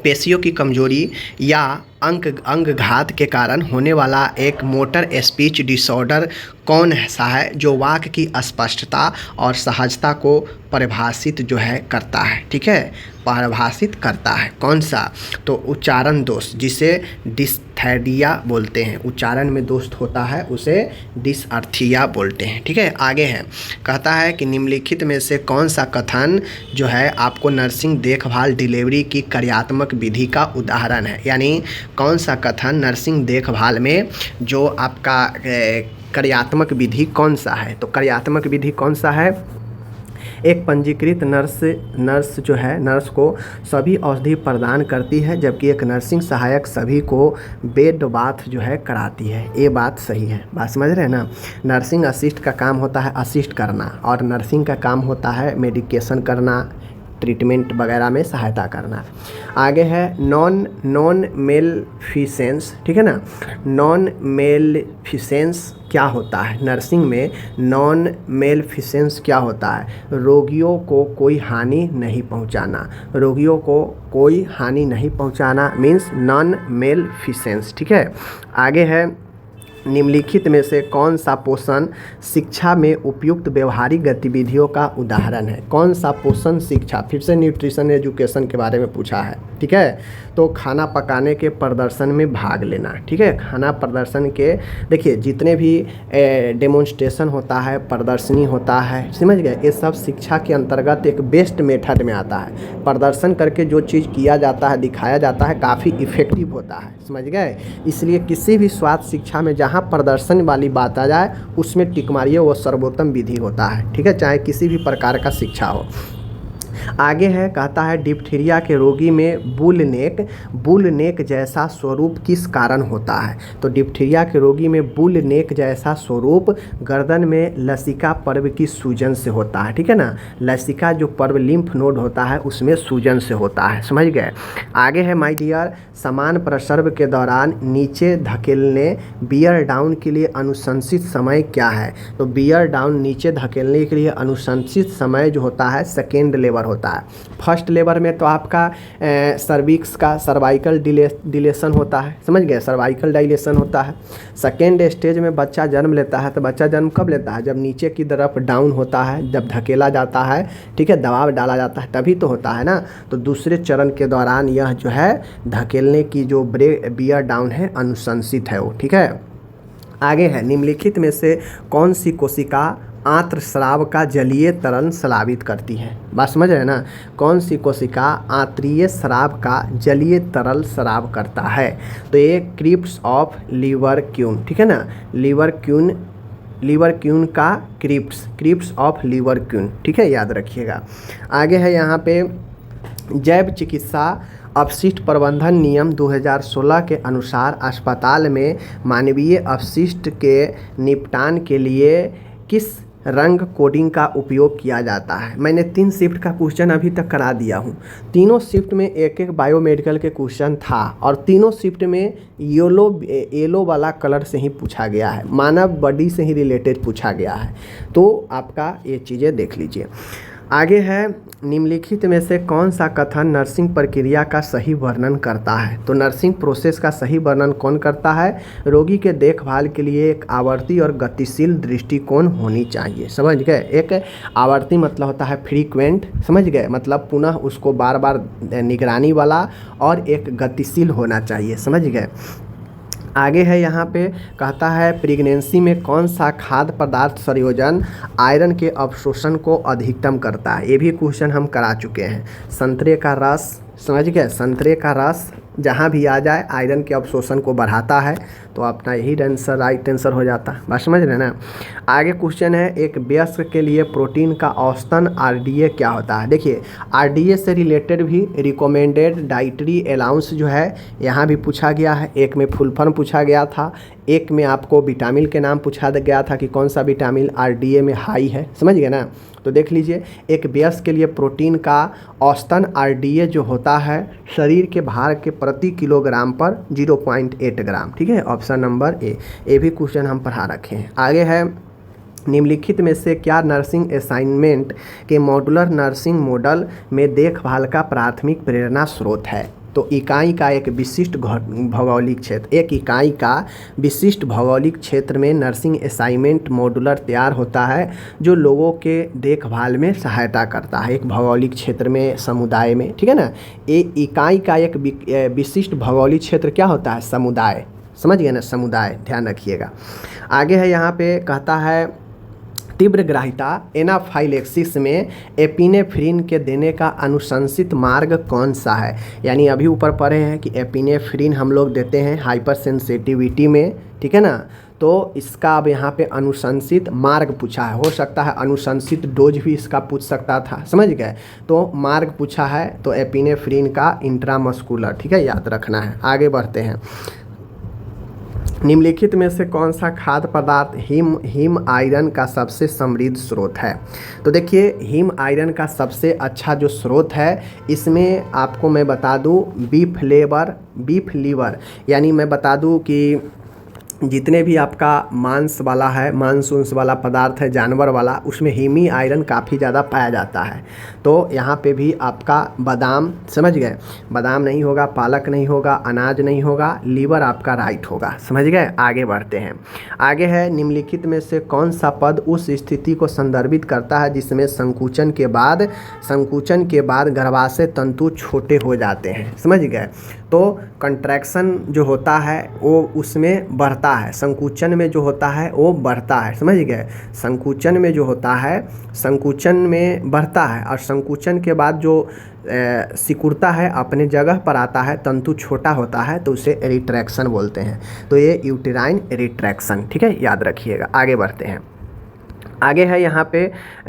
पेशियों की कमजोरी या अंगघात के कारण होने वाला एक मोटर स्पीच डिसऑर्डर कौन सा है जो वाक्य की स्पष्टता और सहजता को परिभाषित जो है करता है? ठीक है, परिभाषित करता है। कौन सा? तो उच्चारण दोष, जिसे डिस्थैरिया बोलते हैं। उच्चारण में दोष होता है उसे डिसअर्थीया बोलते हैं। ठीक है, आगे है कहता है कि निम्नलिखित में से कौन सा कथन जो है आपको नर्सिंग देखभाल डिलीवरी की कार्यात्मक विधि का उदाहरण है? यानी कौन सा कथन नर्सिंग देखभाल में जो आपका कार्यात्मक विधि कौन सा है? तो कार्यात्मक विधि कौन सा है? एक पंजीकृत नर्स जो है नर्स को सभी औषधि प्रदान करती है, जबकि एक नर्सिंग सहायक सभी को बेड बाथ जो है कराती है। ये बात सही है, बात समझ रहे हैं ना। नर्सिंग असिस्ट का काम होता है असिस्ट करना, और नर्सिंग का काम होता है मेडिकेशन करना, ट्रीटमेंट वगैरह में सहायता करना। आगे है नॉन मेलफिसेंस, ठीक है ना। नॉन मेलफिसेंस क्या होता है? नर्सिंग में नॉन मेलफिसेंस क्या होता है? रोगियों को कोई हानि नहीं पहुंचाना। रोगियों को कोई हानि नहीं पहुंचाना मीन्स नॉन मेलफिसेंस, ठीक है। आगे है निम्नलिखित में से कौन सा पोषण शिक्षा में उपयुक्त व्यवहारिक गतिविधियों का उदाहरण है? कौन सा पोषण शिक्षा, फिर से न्यूट्रिशन एजुकेशन के बारे में पूछा है, ठीक है। तो खाना पकाने के प्रदर्शन में भाग लेना, ठीक है। खाना प्रदर्शन के देखिए जितने भी डेमोन्स्ट्रेशन होता है, प्रदर्शनी होता है, समझ गए, ये सब शिक्षा के अंतर्गत एक बेस्ट मेथड में आता है। प्रदर्शन करके जो चीज़ किया जाता है, दिखाया जाता है, काफ़ी इफ़ेक्टिव होता है, समझ गए। इसलिए किसी भी स्वास्थ्य शिक्षा में जहाँ प्रदर्शन वाली बात आ जाए उसमें टिक मारिए, वो सर्वोत्तम विधि होता है, ठीक है, चाहे किसी भी प्रकार का शिक्षा हो। आगे है, कहता है डिप्थीरिया के रोगी में बुल नेक जैसा स्वरूप किस कारण होता है? तो डिप्थीरिया के रोगी में बुल नेक जैसा स्वरूप गर्दन में लसिका पर्व की सूजन से होता है, ठीक है ना। लसिका जो पर्व लिम्फ नोड होता है उसमें सूजन से होता है, समझ गए। आगे है माय डियर, समान प्रसर्व के दौरान नीचे धकेलने बियर डाउन के लिए अनुशंसित समय क्या है? तो बियर डाउन नीचे धकेलने के लिए अनुशंसित समय जो होता है सेकेंड लेबर होता है। फर्स्ट लेबर में तो आपका सर्विक्स का सर्वाइकल डिलेशन होता है, समझ गए, सर्वाइकल डायलेशन होता है। सेकेंड स्टेज में बच्चा जन्म लेता है, तो बच्चा जन्म कब लेता है? जब नीचे की तरफ डाउन होता है, जब धकेला जाता है, ठीक है, दबाव डाला जाता है, तभी तो होता है ना। तो दूसरे चरण के दौरान यह जो है धकेलने की जो बियर डाउन है अनुशंसित है वो, ठीक है। आगे है, निम्नलिखित में से कौन सी कोशिका आंत्र स्राव का जलीय तरल स्रावित करती है? बात समझ रहे हैं ना। कौन सी कोशिका आंत्रीय स्राव का जलीय तरल स्राव करता है? तो ये क्रिप्स ऑफ लीवर क्यून, ठीक है ना। लीवर क्यून का क्रिप्स ऑफ लीवर क्यून, ठीक है, याद रखिएगा। आगे है यहाँ पे जैव चिकित्सा अपशिष्ट प्रबंधन नियम 2016 के अनुसार अस्पताल में मानवीय अपशिष्ट के निपटान के लिए किस रंग कोडिंग का उपयोग किया जाता है? मैंने 3 शिफ्ट का क्वेश्चन अभी तक करा दिया हूँ। तीनों शिफ्ट में एक एक बायोमेडिकल के क्वेश्चन था, और तीनों शिफ्ट में येलो वाला कलर से ही पूछा गया है, मानव बॉडी से ही रिलेटेड पूछा गया है। तो आपका ये चीज़ें देख लीजिए। आगे है, निम्नलिखित में से कौन सा कथन नर्सिंग प्रक्रिया का सही वर्णन करता है? तो नर्सिंग प्रोसेस का सही वर्णन कौन करता है? रोगी के देखभाल के लिए एक आवर्ती और गतिशील दृष्टिकोण होनी चाहिए, समझ गए। एक आवर्ती मतलब होता है फ्रीक्वेंट, समझ गए, मतलब पुनः उसको बार बार निगरानी वाला, और एक गतिशील होना चाहिए, समझ गए। आगे है यहाँ पे, कहता है प्रेगनेंसी में कौन सा खाद्य पदार्थ संयोजन आयरन के अवशोषण को अधिकतम करता है? ये भी क्वेश्चन हम करा चुके हैं। संतरे का रस, समझ गए, संतरे का रस जहाँ भी आ जाए आयरन के अवशोषण को बढ़ाता है, तो अपना यही आंसर राइट आंसर हो जाता है, बात समझ रहे ना। आगे क्वेश्चन है, एक वयस्क के लिए प्रोटीन का औसतन आरडीए क्या होता है? देखिए आरडीए से रिलेटेड भी रिकमेंडेड डाइटरी अलाउंस जो है यहाँ भी पूछा गया है। एक में फुल फॉर्म पूछा गया था, एक में आपको विटामिन के नाम पूछा गया था कि कौन सा विटामिन आरडीए में हाई है, समझ गए ना। तो देख लीजिए, एक वयस्क के लिए प्रोटीन का औसतन आरडीए जो होता है शरीर के भार के प्रति किलोग्राम पर 0.8 ग्राम, ठीक है, ऑप्शन नंबर ए। ये भी क्वेश्चन हम पढ़ा रखे हैं। आगे है, निम्नलिखित में से क्या नर्सिंग असाइनमेंट के मॉड्यूलर नर्सिंग मॉडल में देखभाल का प्राथमिक प्रेरणा स्रोत है? तो इकाई का एक विशिष्ट भौगोलिक क्षेत्र, एक इकाई का विशिष्ट भौगोलिक क्षेत्र में नर्सिंग असाइनमेंट मॉड्यूलर तैयार होता है जो लोगों के देखभाल में सहायता करता है, एक भौगोलिक क्षेत्र में, समुदाय में, ठीक है ना। एक इकाई का एक विशिष्ट भौगोलिक क्षेत्र क्या होता है? समुदाय, समझ गए ना, समुदाय, ध्यान रखिएगा। आगे है यहाँ पे, कहता है तीव्रग्राहिता एनाफाइलेक्सिस में एपिनेफ्रिन के देने का अनुशंसित मार्ग कौन सा है। यानी अभी ऊपर पढ़े हैं कि एपिनेफ्रिन हम लोग देते हैं हाइपर सेंसिटिविटी में, ठीक है ना। तो इसका अब यहाँ पे अनुशंसित मार्ग पूछा है, हो सकता है अनुशंसित डोज भी इसका पूछ सकता था, समझ गए। तो मार्ग पूछा है तो एपिनेफ्रिन का इंट्रामस्कुलर, ठीक है, याद रखना है। आगे बढ़ते हैं। निम्नलिखित में से कौन सा खाद्य पदार्थ हीम आयरन का सबसे समृद्ध स्रोत है। तो देखिए हीम आयरन का सबसे अच्छा जो स्रोत है, इसमें आपको मैं बता दूं बीफ लीवर, यानी मैं बता दूं कि जितने भी आपका मांस वाला है, मांस वाला पदार्थ है जानवर वाला, उसमें हीमी आयरन काफ़ी ज़्यादा पाया जाता है। तो यहाँ पे भी आपका बादाम, समझ गए, बादाम नहीं होगा, पालक नहीं होगा, अनाज नहीं होगा, लीवर आपका राइट होगा, समझ गए। आगे बढ़ते हैं। आगे है निम्नलिखित में से कौन सा पद उस स्थिति को संदर्भित करता है जिसमें संकुचन के बाद गर्भाशय तंतु छोटे हो जाते हैं, समझ गए। तो कंट्रैक्शन जो होता है वो उसमें बढ़ता है, संकुचन में जो होता है वो बढ़ता है, समझ गए। संकुचन में जो होता है, संकुचन में बढ़ता है, और संकुचन के बाद जो सिकुड़ता है अपने जगह पर आता है, तंतु छोटा होता है, तो उसे रिट्रैक्शन बोलते हैं। तो ये यूटेराइन रिट्रैक्शन, ठीक है, याद रखिएगा। आगे बढ़ते हैं। आगे है यहाँ पे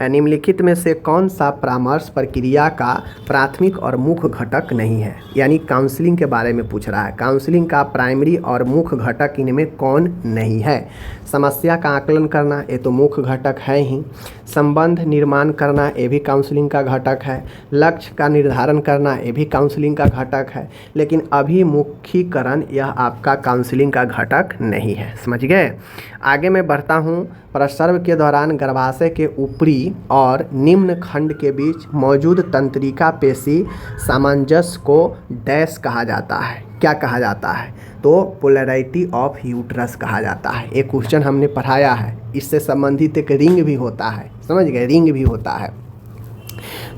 निम्नलिखित में से कौन सा परामर्श प्रक्रिया का प्राथमिक और मुख्य घटक नहीं है। यानी काउंसलिंग के बारे में पूछ रहा है। काउंसलिंग का प्राइमरी और मुख्य घटक इनमें कौन नहीं है। समस्या का आकलन करना, ये तो मुख्य घटक है ही। संबंध निर्माण करना, ये भी काउंसलिंग का घटक है। लक्ष्य का निर्धारण करना, ये भी काउंसलिंग का घटक है। लेकिन अभिमुखीकरण यह आपका काउंसलिंग का घटक नहीं है, समझ गए। आगे मैं बढ़ता हूँ। प्रसव के दौरान गर्भाशय के ऊपरी और निम्न खंड के बीच मौजूद तंत्रिका पेशी सामंजस्य को डैश कहा जाता है। क्या कहा जाता है? तो पोलैरिटी ऑफ यूट्रस कहा जाता है। एक क्वेश्चन हमने पढ़ाया है, इससे संबंधित एक रिंग भी होता है, समझ गए, रिंग भी होता है।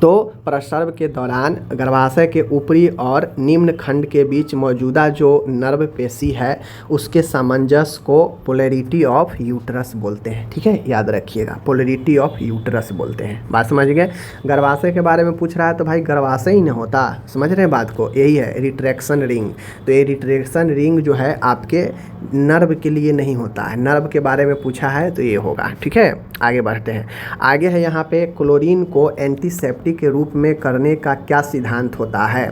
तो प्रसव के दौरान गर्भाशय के ऊपरी और निम्न खंड के बीच मौजूदा जो नर्व पेशी है उसके सामंजस्य को पोलैरिटी ऑफ यूट्रस बोलते हैं, ठीक है, याद रखिएगा, पोलैरिटी ऑफ यूट्रस बोलते हैं। बात समझ गए। गर्भाशय के बारे में पूछ रहा है तो भाई गर्भाशय ही नहीं होता, समझ रहे हैं बात को, यही है रिट्रैक्शन रिंग। तो ये रिट्रैक्शन रिंग जो है आपके नर्व के लिए नहीं होता है, नर्व के बारे में पूछा है तो ये होगा, ठीक है। आगे बढ़ते हैं। आगे है यहाँ पे क्लोरीन को एंटीसेप्टिक के रूप में करने का क्या सिद्धांत होता है।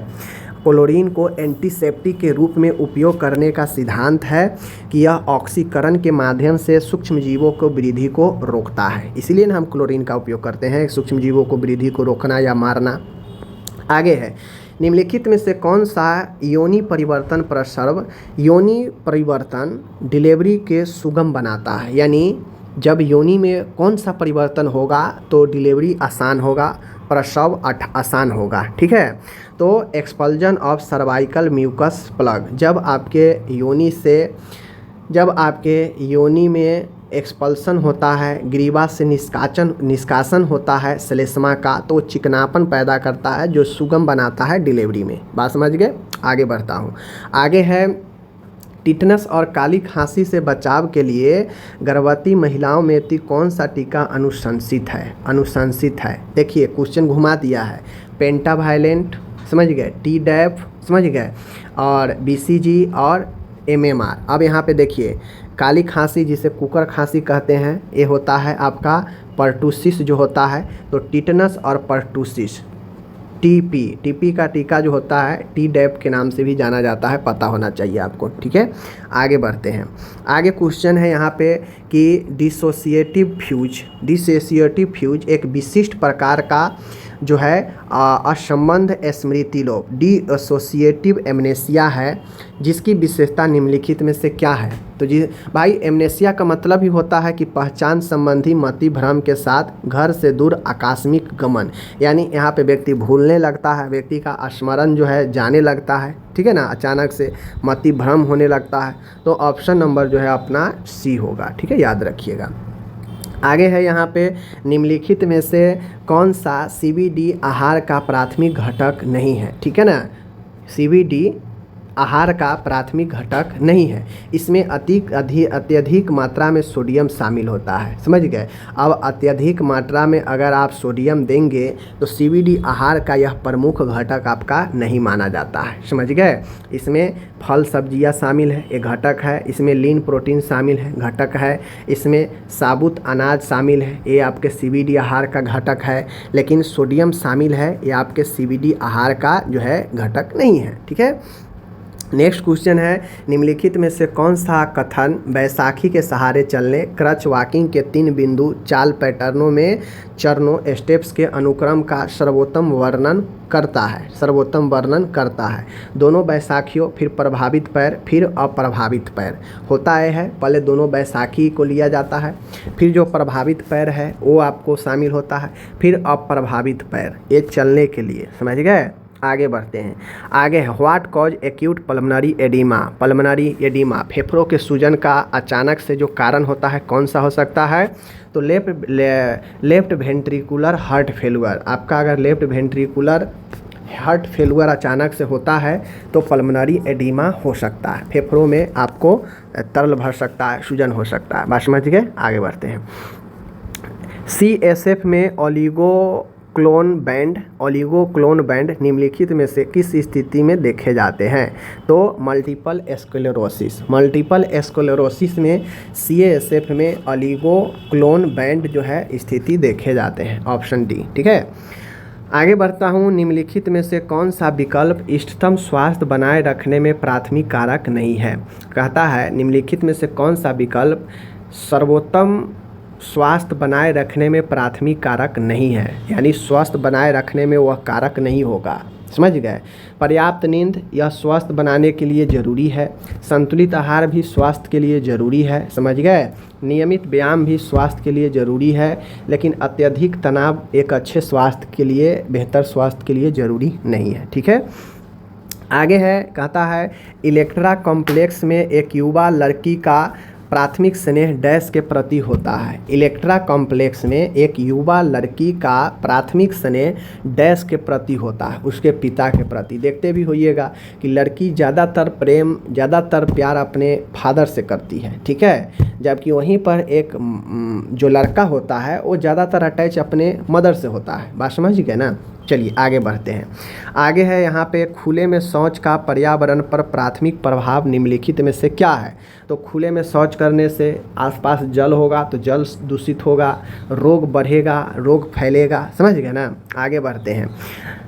क्लोरीन को एंटीसेप्टिक के रूप में उपयोग करने का सिद्धांत है कि यह ऑक्सीकरण के माध्यम से सूक्ष्म जीवों को वृद्धि को रोकता है। इसीलिए हम क्लोरीन का उपयोग करते हैं, सूक्ष्म जीवों को वृद्धि को रोकना या मारना। आगे है निम्नलिखित में से कौन सा योनि परिवर्तन प्रसव योनि परिवर्तन डिलीवरी के सुगम बनाता है। यानी जब योनि में कौन सा परिवर्तन होगा तो डिलीवरी आसान होगा, प्रसव आसान होगा, ठीक है। तो expulsion of cervical mucus plug, जब आपके योनि में एक्सपल्सन होता है, ग्रीवा से निष्कासन होता है श्लेष्मा का, तो चिकनापन पैदा करता है जो सुगम बनाता है डिलीवरी में। बात समझ गए। आगे बढ़ता हूँ। आगे है टिटनस और काली खांसी से बचाव के लिए गर्भवती महिलाओं में कौन सा टीका अनुशंसित है। देखिए क्वेश्चन घुमा दिया है। पेंटावायलेंट, समझ गए, टी डैफ, समझ गए, और बीसीजी और एमएमआर। अब यहाँ पे देखिए काली खांसी जिसे कुकर खांसी कहते हैं, ये होता है आपका पर्टूसिस जो होता है। तो टिटनस और पर्टूसिस, टीपी का टीका जो होता है टी डैप के नाम से भी जाना जाता है, पता होना चाहिए आपको, ठीक है। आगे बढ़ते हैं। आगे क्वेश्चन है यहाँ पे कि डिसोसिएटिव फ्यूज एक विशिष्ट प्रकार का जो है असंबद्ध स्मृति लोप, डिसोसिएटिव एमनेसिया है, जिसकी विशेषता निम्नलिखित में से क्या है। तो जी भाई एमनेसिया का मतलब ही होता है कि पहचान संबंधी मति भ्रम के साथ घर से दूर आकस्मिक गमन। यानी यहाँ पे व्यक्ति भूलने लगता है, व्यक्ति का स्मरण जो है जाने लगता है, ठीक है ना, अचानक से मति भ्रम होने लगता है। तो ऑप्शन नंबर जो है अपना सी होगा, ठीक है, याद रखिएगा। आगे है यहाँ पे निम्नलिखित में से कौन सा सीबीडी आहार का प्राथमिक घटक नहीं है, ठीक है ना। सीबीडी आहार का प्राथमिक घटक नहीं है। इसमें अत्यधिक मात्रा में सोडियम शामिल होता है। समझ गए। अब अत्यधिक मात्रा में अगर आप सोडियम देंगे तो CBD आहार का यह प्रमुख घटक आपका नहीं माना जाता है। समझ गए। इसमें फल सब्जियां शामिल है, एक घटक है। इसमें लीन प्रोटीन शामिल है, घटक है। इसमें साबुत अनाज शामिल है, ये आपके CBD आहार का घटक है। लेकिन सोडियम शामिल है, ये आपके CBD आहार का जो है घटक नहीं है। ठीक है। नेक्स्ट क्वेश्चन है, निम्नलिखित में से कौन सा कथन बैसाखी के सहारे चलने, क्रच वॉकिंग के 3 बिंदु चाल पैटर्नों में चरणों स्टेप्स के अनुक्रम का सर्वोत्तम वर्णन करता है? सर्वोत्तम वर्णन करता है। दोनों बैसाखियों, फिर प्रभावित पैर, फिर अप्रभावित पैर होता है। पहले दोनों बैसाखी को लिया जाता है, फिर जो प्रभावित पैर है वो आपको शामिल होता है, फिर अप्रभावित पैर, ये चलने के लिए। समझ गए। आगे बढ़ते हैं। आगे है, what cause acute pulmonary oedema? Pulmonary oedema फेफड़ों के सूजन का अचानक से जो कारण होता है कौन सा हो सकता है? तो लेफ्ट वेंट्रिकुलर हार्ट फेलुअर। आपका अगर लेफ्ट वेंट्रिकुलर हार्ट फेलुअर अचानक से होता है तो पल्मोनरी एडिमा हो सकता है। फेफड़ों में आपको तरल भर सकता है, सूजन हो सकता है। बात समझ गए। आगे बढ़ते हैं। CSF में ओलिगोक्लोन बैंड निम्नलिखित में से किस स्थिति में देखे जाते हैं? तो मल्टीपल स्क्लेरोसिस में CSF में ओलिगोक्लोन बैंड जो है स्थिति देखे जाते हैं। Option D. ठीक है। आगे बढ़ता हूँ। निम्नलिखित में से कौन सा विकल्प इष्टतम स्वास्थ्य बनाए रखने में प्राथमिक कारक नहीं है? कहता है निम्नलिखित में से कौन सा विकल्प सर्वोत्तम स्वास्थ्य बनाए रखने में प्राथमिक कारक नहीं है, यानी स्वास्थ्य बनाए रखने में वह कारक नहीं होगा। समझ गए। पर्याप्त नींद यह स्वास्थ्य बनाने के लिए ज़रूरी है। संतुलित आहार भी स्वास्थ्य के लिए ज़रूरी है। समझ गए। नियमित व्यायाम भी स्वास्थ्य के लिए ज़रूरी है, लेकिन अत्यधिक तनाव एक अच्छे स्वास्थ्य के लिए, बेहतर स्वास्थ्य के लिए ज़रूरी नहीं है। ठीक है। आगे है, कहता है इलेक्ट्रा कॉम्प्लेक्स में एक युवा लड़की का प्राथमिक स्नेह डैश के प्रति होता है। इलेक्ट्रा कॉम्प्लेक्स में एक युवा लड़की का प्राथमिक स्नेह डैश के प्रति होता है, उसके पिता के प्रति। देखते भी होइएगा कि लड़की ज़्यादातर प्यार अपने फादर से करती है। ठीक है। जबकि वहीं पर एक जो लड़का होता है वो ज़्यादातर अटैच अपने मदर से होता है। बात समझ गए ना। चलिए आगे बढ़ते हैं। आगे है यहाँ पे, खुले में शौच का पर्यावरण पर प्राथमिक प्रभाव निम्नलिखित में से क्या है? तो खुले में शौच करने से आसपास जल होगा तो जल दूषित होगा, रोग बढ़ेगा, रोग फैलेगा। समझ गए ना। आगे बढ़ते हैं।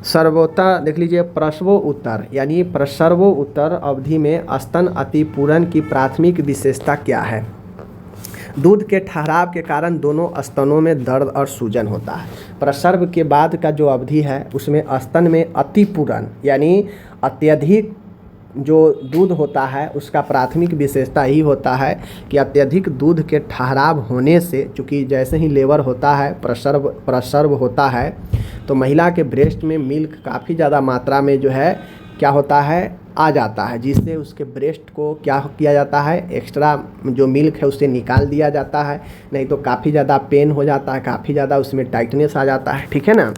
सर्वोत्तर देख लीजिए, प्रसवोत्तर यानी प्रसवोत्तर अवधि में स्तन अतिपूरण की प्राथमिक विशेषता क्या है? दूध के ठहराव के कारण दोनों स्तनों में दर्द और सूजन होता है। प्रसव के बाद का जो अवधि है उसमें स्तन में अतिपूरण यानी अत्यधिक जो दूध होता है उसका प्राथमिक विशेषता ही होता है कि अत्यधिक दूध के ठहराव होने से, चूँकि जैसे ही लेबर होता है, प्रसव होता है, तो महिला के ब्रेस्ट में मिल्क काफ़ी ज़्यादा मात्रा में जो है क्या होता है, आ जाता है, जिससे उसके ब्रेस्ट को क्या किया जाता है, एक्स्ट्रा जो मिल्क है उसे निकाल दिया जाता है। नहीं तो काफ़ी ज़्यादा पेन हो जाता है, काफ़ी ज़्यादा उसमें टाइटनेस आ जाता है। ठीक है ना।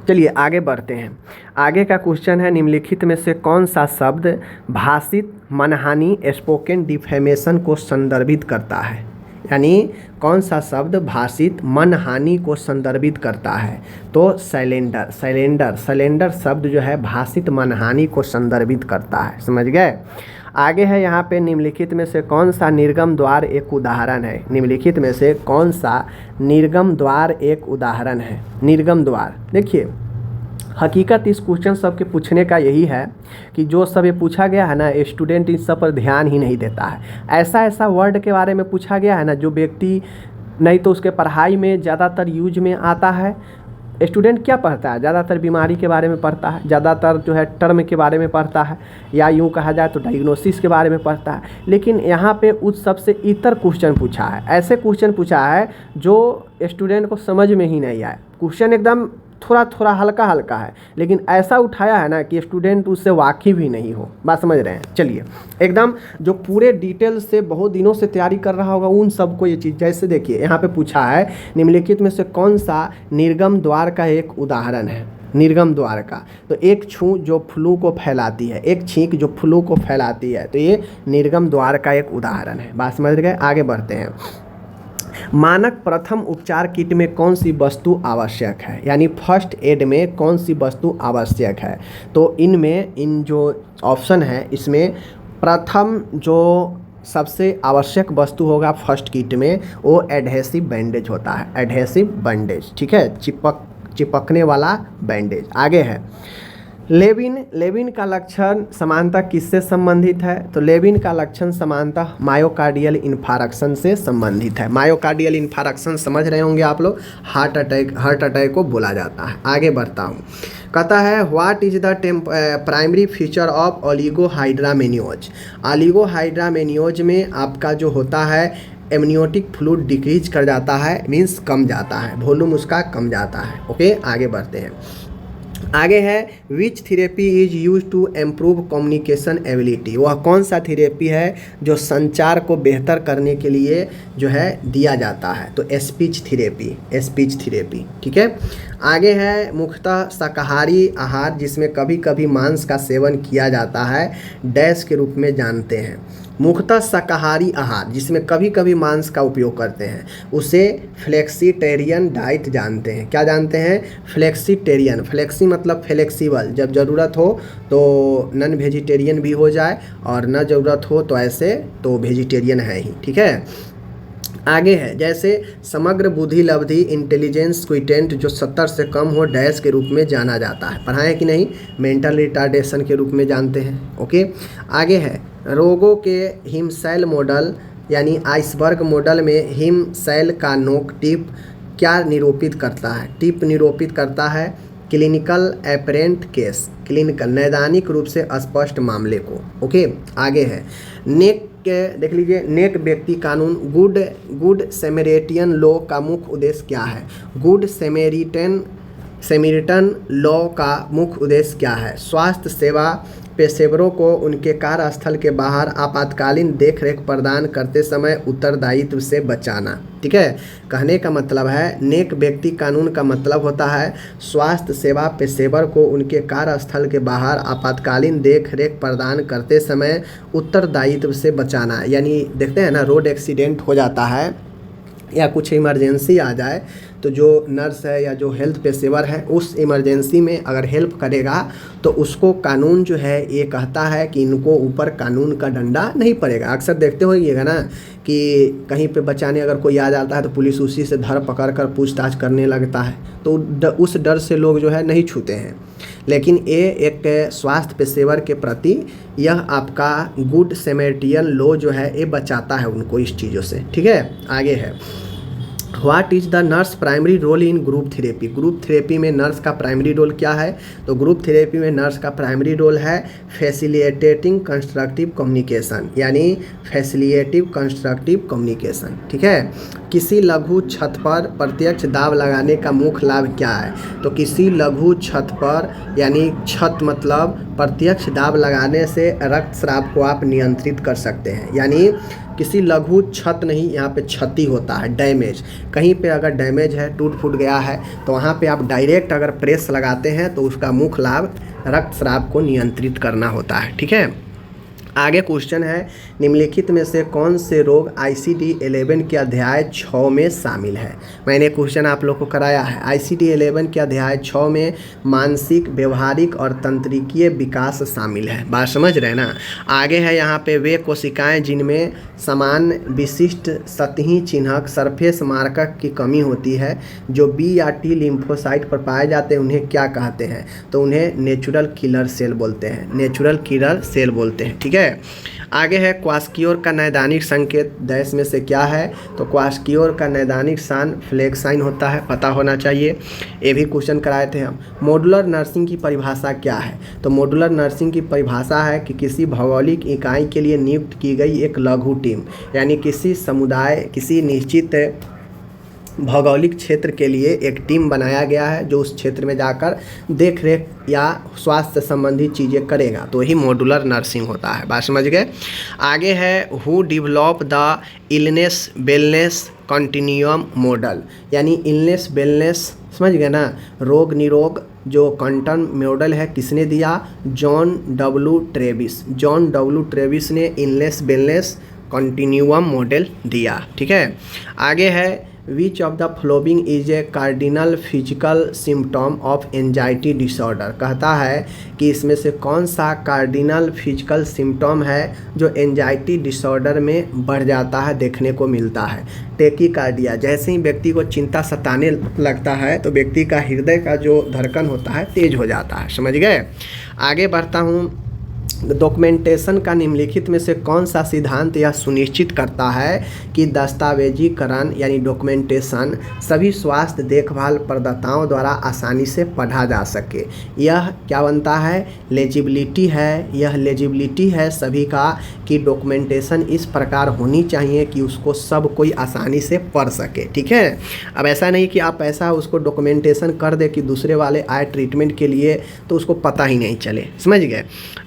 चलिए आगे बढ़ते हैं। आगे का क्वेश्चन है, निम्नलिखित में से कौन सा शब्द भाषित मनहानि स्पोकन डिफेमेशन को संदर्भित करता है? यानी कौन सा शब्द भाषित मनहानि को संदर्भित करता है? तो सैलेंडर शब्द जो है भाषित मनहानि को संदर्भित करता है। समझ गए। आगे है यहाँ पे, निम्नलिखित में से कौन सा निर्गम द्वार एक उदाहरण है? निम्नलिखित में से कौन सा निर्गम द्वार एक उदाहरण है? निर्गम द्वार, देखिए हकीकत इस क्वेश्चन सब के पूछने का यही है कि जो सब ये पूछा गया है ना, स्टूडेंट इस सब पर ध्यान ही नहीं देता है। ऐसा वर्ड के बारे में पूछा गया है ना जो व्यक्ति नहीं तो उसके पढ़ाई में ज़्यादातर यूज में आता है। स्टूडेंट क्या पढ़ता है? ज़्यादातर बीमारी के बारे में पढ़ता है, ज़्यादातर जो है टर्म के बारे में पढ़ता है, या यूँ कहा जाए तो डायग्नोसिस के बारे में पढ़ता है। लेकिन यहाँ पे उस सबसे इतर क्वेश्चन पूछा है, ऐसे क्वेश्चन पूछा है जो स्टूडेंट को समझ में ही नहीं आए। क्वेश्चन एकदम थोड़ा हल्का है, लेकिन ऐसा उठाया है ना कि स्टूडेंट उससे वाकिफ ही नहीं हो। बात समझ रहे हैं। चलिए एकदम जो पूरे डिटेल से बहुत दिनों से तैयारी कर रहा होगा उन सबको ये चीज़, जैसे देखिए यहाँ पे पूछा है निम्नलिखित में से कौन सा निर्गम द्वार का एक उदाहरण है? निर्गम द्वार का। तो एक छूं जो फ्लू को फैलाती है, एक छींक जो फ्लू को फैलाती है, तो ये निर्गम द्वार का एक उदाहरण है। बात समझ गए? आगे बढ़ते हैं। मानक प्रथम उपचार किट में कौन सी वस्तु आवश्यक है, यानी फर्स्ट एड में कौन सी वस्तु आवश्यक है? तो इनमें इन जो ऑप्शन है इसमें प्रथम जो सबसे आवश्यक वस्तु होगा फर्स्ट किट में वो एडहेसिव बैंडेज होता है, एडहेसिव बैंडेज, ठीक है, चिपकने वाला बैंडेज। आगे है लेविन का लक्षण समानता किससे संबंधित है? तो लेविन का लक्षण समानता मायोकार्डियल इन्फारक्शन से संबंधित है। मायोकार्डियल इन्फारक्शन समझ रहे होंगे आप लोग, हार्ट अटैक को बोला जाता है। आगे बढ़ता हूँ, कहता है what is the primary feature of oligohydramnios. Oligohydramnios में आपका जो होता है एमनियोटिक फ्लूइड डिक्रीज कर जाता है, मीन्स कम जाता है, वॉल्यूम उसका कम जाता है। ओके, आगे बढ़ते हैं। आगे है which therapy is use to improve communication ability. वह कौन सा थेरेपी है जो संचार को बेहतर करने के लिए जो है दिया जाता है? तो स्पीच थेरेपी, ठीक है। आगे है मुख्यतः शाकाहारी आहार जिसमें कभी कभी मांस का सेवन किया जाता है, डैश के रूप में जानते हैं। मुख्यतः शाकाहारी आहार जिसमें कभी कभी मांस का उपयोग करते हैं उसे फ्लेक्सीटेरियन डाइट जानते हैं। क्या जानते हैं? फ्लेक्सीटेरियन। फ्लेक्सी मतलब फ्लेक्सिबल, जब ज़रूरत हो तो नॉन वेजिटेरियन भी हो जाए और न ज़रूरत हो तो ऐसे तो वेजिटेरियन है ही, ठीक है। आगे है जैसे समग्र बुद्धि लब्धि इंटेलिजेंस क्विटेंट जो 70 से कम हो डैश के रूप में जाना जाता है। पढ़ाएं कि नहीं? मेंटल रिटार्डेशन के रूप में जानते हैं। ओके, आगे है रोगों के हिमशैल मॉडल यानी आइसबर्ग मॉडल में हिमशैल का नोक टिप क्या निरूपित करता है? टिप निरूपित करता है क्लिनिकल एपरेंट केस, क्लिनिकल नैदानिक रूप से स्पष्ट मामले को। ओके, आगे है नेक के देख लीजिए, नेक व्यक्ति कानून गुड सैमरिटन लॉ का मुख्य उद्देश्य क्या है? गुड सैमरिटन लॉ का मुख्य उद्देश्य क्या है? स्वास्थ्य सेवा पेशेवरों को उनके कार्यस्थल के बाहर आपातकालीन देखरेख प्रदान करते समय उत्तरदायित्व से बचाना, ठीक है। कहने का मतलब है नेक व्यक्ति कानून का मतलब होता है स्वास्थ्य सेवा पेशेवर को उनके कार्यस्थल के बाहर आपातकालीन देखरेख प्रदान करते समय उत्तरदायित्व से बचाना। यानी देखते हैं ना, रोड एक्सीडेंट हो जाता है या कुछ इमरजेंसी आ जाए तो जो नर्स है या जो हेल्थ पेशेवर है उस इमरजेंसी में अगर हेल्प करेगा तो उसको कानून जो है ये कहता है कि इनको ऊपर कानून का डंडा नहीं पड़ेगा। अक्सर देखते होइएगा ना कि कहीं पे बचाने अगर कोई आ जाता है तो पुलिस उसी से धर पकड़ कर पूछताछ करने लगता है, तो उस डर से लोग जो है नहीं छूते हैं। लेकिन ये एक स्वास्थ्य पेशेवर के प्रति यह आपका गुड सैमरिटन लॉ जो है ये बचाता है उनको इस चीज़ों से, ठीक है। आगे है what is the nurse primary role in group therapy. Group therapy में नर्स का प्राइमरी रोल क्या है? तो ग्रुप थेरेपी में नर्स का प्राइमरी रोल है फैसिलिटेटिंग कंस्ट्रक्टिव कम्युनिकेशन, यानी फैसिलिटेटिव कंस्ट्रक्टिव कम्युनिकेशन, ठीक है। किसी लघु छत पर प्रत्यक्ष दाब लगाने का मुख्य लाभ क्या है? तो किसी लघु छत पर यानी छत मतलब प्रत्यक्ष दाब लगाने से रक्तस्राव को आप नियंत्रित कर सकते हैं। यानी किसी लघु छत नहीं, यहाँ पे क्षति होता है, डैमेज। कहीं पे अगर डैमेज है, टूट फूट गया है तो वहाँ पे आप डायरेक्ट अगर प्रेस लगाते हैं तो उसका मुख्य लाभ रक्तस्राव को नियंत्रित करना होता है, ठीक है। आगे क्वेश्चन है निम्नलिखित में से कौन से रोग ICD-11 के अध्याय 6 में शामिल है? मैंने क्वेश्चन आप लोग को कराया है। ICD-11 के अध्याय 6 में मानसिक, व्यवहारिक और तंत्रिकीय विकास शामिल है। बात समझ रहे ना? आगे है यहाँ पे वे कोशिकाएं जिनमें समान विशिष्ट सतही चिन्हक सरफेस मार्कर की कमी होती है जो B या T लिम्फोसाइट पर पाए जाते हैं उन्हें क्या कहते हैं? तो उन्हें नेचुरल किलर सेल बोलते हैं, नेचुरल किलर सेल बोलते हैं, ठीक है। आगे है क्वास्कियोर का नैदानिक संकेत डैश में से क्या है? तो क्वास्कियोर का नैदानिक सान फ्लेक्साइन होता है, पता होना चाहिए, ये भी क्वेश्चन कराए थे हम। मॉड्यूलर नर्सिंग की परिभाषा क्या है? तो मॉड्यूलर नर्सिंग की परिभाषा है कि किसी भौगोलिक इकाई के लिए नियुक्त की गई एक लघु टीम, यानी किसी समुदाय, किसी निश्चित भौगोलिक क्षेत्र के लिए एक टीम बनाया गया है जो उस क्षेत्र में जाकर देख रेख या स्वास्थ्य संबंधी चीज़ें करेगा, तो वही मॉड्यूलर नर्सिंग होता है। बात समझ गए? आगे है who develop the illness wellness continuum model, यानी इलनेस वेलनेस, समझ गए ना, रोग निरोग जो कंटन मॉडल है किसने दिया? John W Travis. John W Travis ने इलनेस वेलनेस कॉन्टिन्यूम मॉडल दिया। ठीक है, आगे है which of the following is a cardinal physical symptom of anxiety disorder. कहता है कि इसमें से कौन सा कार्डिनल फिजिकल सिम्टम है जो एंजाइटी डिसऑर्डर में बढ़ जाता है, देखने को मिलता है? टेकीकार्डिया, जैसे ही व्यक्ति को चिंता सताने लगता है तो व्यक्ति का हृदय का जो धड़कन होता है तेज हो जाता है। समझ गए? आगे बढ़ता हूँ। डॉक्यूमेंटेशन का निम्नलिखित में से कौन सा सिद्धांत यह सुनिश्चित करता है कि दस्तावेजीकरण यानी डॉक्यूमेंटेशन सभी स्वास्थ्य देखभाल प्रदाताओं द्वारा आसानी से पढ़ा जा सके? यह क्या बनता है? लेजिबिलिटी है। यह लेजिबिलिटी है सभी का कि डॉक्यूमेंटेशन इस प्रकार होनी चाहिए कि उसको सब कोई आसानी से पढ़ सके। ठीक है, अब ऐसा नहीं कि आप ऐसा उसको डॉक्यूमेंटेशन कर दे कि दूसरे वाले आए ट्रीटमेंट के लिए तो उसको पता ही नहीं चले। समझ गए?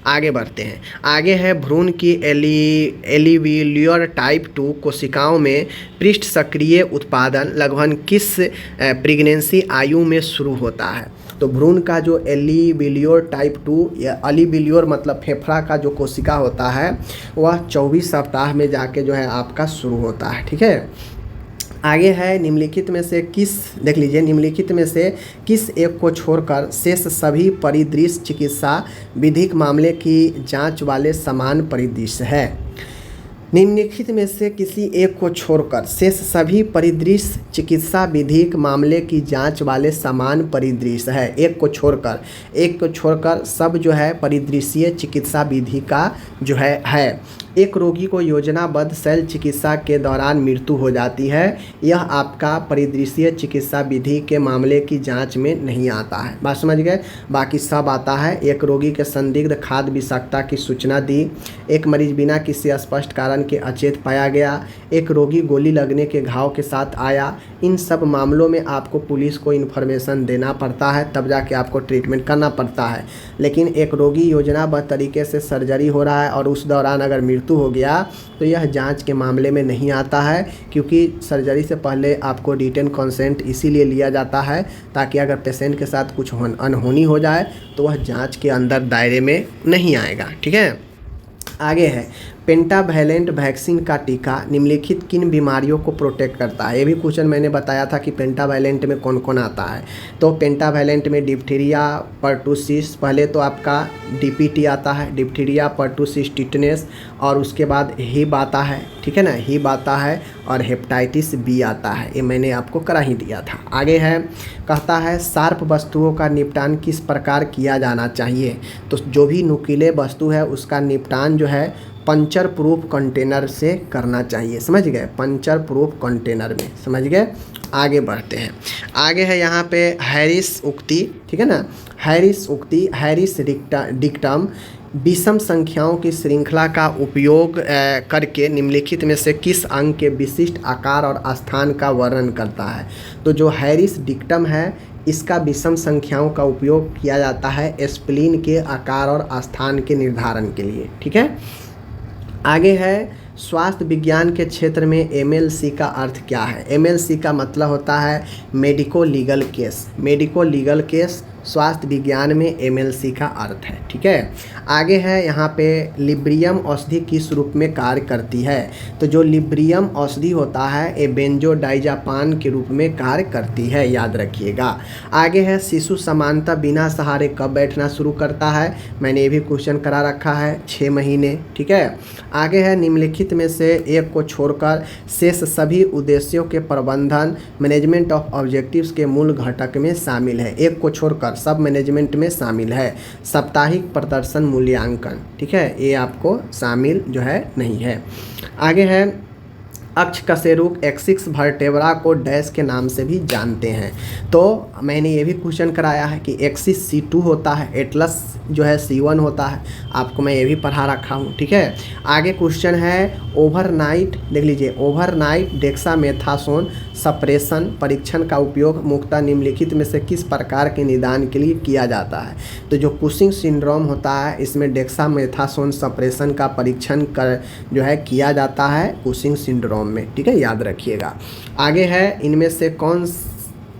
आगे बढ़ते हैं। आगे है भ्रूण की एलिविलियर टाइप 2 कोशिकाओं में पृष्ठ सक्रिय उत्पादन लगभग किस प्रेगनेंसी आयु में शुरू होता है? तो भ्रूण का जो एलिविलियर टाइप 2 या एलिविलियर मतलब फेफड़ा का जो कोशिका होता है वह 24 सप्ताह में जाके जो है आपका शुरू होता है। ठीक है, आगे है निम्नलिखित में से किस, देख लीजिए, निम्नलिखित में से किस एक को छोड़कर शेष सभी परिदृश्य चिकित्सा विधिक मामले की जांच वाले समान परिदृश्य है? निम्नलिखित में से किसी एक को छोड़कर शेष सभी परिदृश्य चिकित्सा विधिक मामले की जांच वाले समान परिदृश्य है। एक को छोड़कर सब जो है परिदृश्यीय चिकित्सा विधि का जो है। एक रोगी को योजनाबद्ध शल्य चिकित्सा के दौरान मृत्यु हो जाती है, यह आपका परिदृश्यीय चिकित्सा विधि के मामले की जांच में नहीं आता है। बात समझ गए? बाकी सब आता है। एक रोगी के संदिग्ध खाद्य विषाक्तता की सूचना दी, एक मरीज बिना किसी स्पष्ट कारण के अचेत पाया गया, एक रोगी गोली लगने के घाव के साथ आया। इन सब मामलों में आपको पुलिस को इन्फॉर्मेशन देना पड़ता है, तब जाके आपको ट्रीटमेंट करना पड़ता है। लेकिन एक रोगी योजनाबद्ध तरीके से सर्जरी हो रहा है और उस दौरान अगर मृत्यु हो गया तो यह जांच के मामले में नहीं आता है, क्योंकि सर्जरी से पहले आपको रिटन कंसेंट इसीलिए लिया जाता है ताकि अगर पेशेंट के साथ कुछ अनहोनी हो जाए तो वह जांच के अंदर दायरे में नहीं आएगा। ठीक है, आगे है पेंटावैलेंट वैक्सीन का टीका निम्नलिखित किन बीमारियों को प्रोटेक्ट करता है? ये भी क्वेश्चन मैंने बताया था कि पेंटावैलेंट में कौन कौन आता है। तो पेंटावैलेंट में डिप्थीरिया, पर्टूसिस, पहले तो आपका डीपीटी आता है, डिप्थीरिया, पर्टूसिस, टिटनेस, और उसके बाद हिब आता है। ठीक है ना, हिब आता है और हेपेटाइटिस बी आता है। ये मैंने आपको करा ही दिया था। आगे है, कहता है शार्प वस्तुओं का निपटान किस प्रकार किया जाना चाहिए? तो जो भी नुकीले वस्तु है उसका निपटान जो है पंचर प्रूफ कंटेनर से करना चाहिए। समझ गए? पंचर प्रूफ कंटेनर में। समझ गए? आगे बढ़ते हैं। आगे है यहाँ पे हैरिस उक्ति। ठीक है ना, हैरिस उक्ति, हैरिस डिक्टम विषम संख्याओं की श्रृंखला का उपयोग करके निम्नलिखित में से किस अंग के विशिष्ट आकार और स्थान का वर्णन करता है? तो जो हैरिस डिक्टम है इसका विषम संख्याओं का उपयोग किया जाता है स्प्लीन के आकार और स्थान के निर्धारण के लिए। ठीक है, आगे है स्वास्थ्य विज्ञान के क्षेत्र में एमएलसी का अर्थ क्या है? एमएलसी का मतलब होता है medico legal case. Medico legal case स्वास्थ्य विज्ञान में एमएलसी का अर्थ है। ठीक है, आगे है यहाँ पे लिब्रियम औषधि किस रूप में कार्य करती है? तो जो लिब्रियम औषधि होता है ये बेंजोडाइजापान के रूप में कार्य करती है, याद रखिएगा। आगे है शिशु समानता बिना सहारे कब बैठना शुरू करता है? मैंने ये भी क्वेश्चन करा रखा है, 6 महीने। ठीक है, आगे है निम्नलिखित में से एक को छोड़कर शेष सभी उद्देश्यों के प्रबंधन मैनेजमेंट ऑफ ऑब्जेक्टिव्स के मूल घटक में शामिल है। एक को छोड़कर सब मैनेजमेंट में शामिल है साप्ताहिक प्रदर्शन मूल्यांकन। ठीक है, ये आपको शामिल जो है नहीं है। आगे है अक्ष कशेरुक एक्सिस वर्टेब्रा को डैश के नाम से भी जानते हैं। तो मैंने ये भी क्वेश्चन कराया है कि एक्सिस C2 होता है, एटलस जो है C1 होता है, आपको मैं ये भी पढ़ा रखा हूँ। ठीक है, आगे क्वेश्चन है ओवरनाइट, देख लीजिए, ओवरनाइट डेक्सामेथासोन सप्रेशन परीक्षण का उपयोग मुख्यतः निम्नलिखित में से किस प्रकार के निदान के लिए किया जाता है? तो जो कुशिंग सिंड्रोम होता है इसमें डेक्सामेथासोन सप्रेशन का परीक्षण जो है किया जाता है कुशिंग सिंड्रोम फॉर्म में, ठीक है, याद रखिएगा। आगे है, इनमें से कौन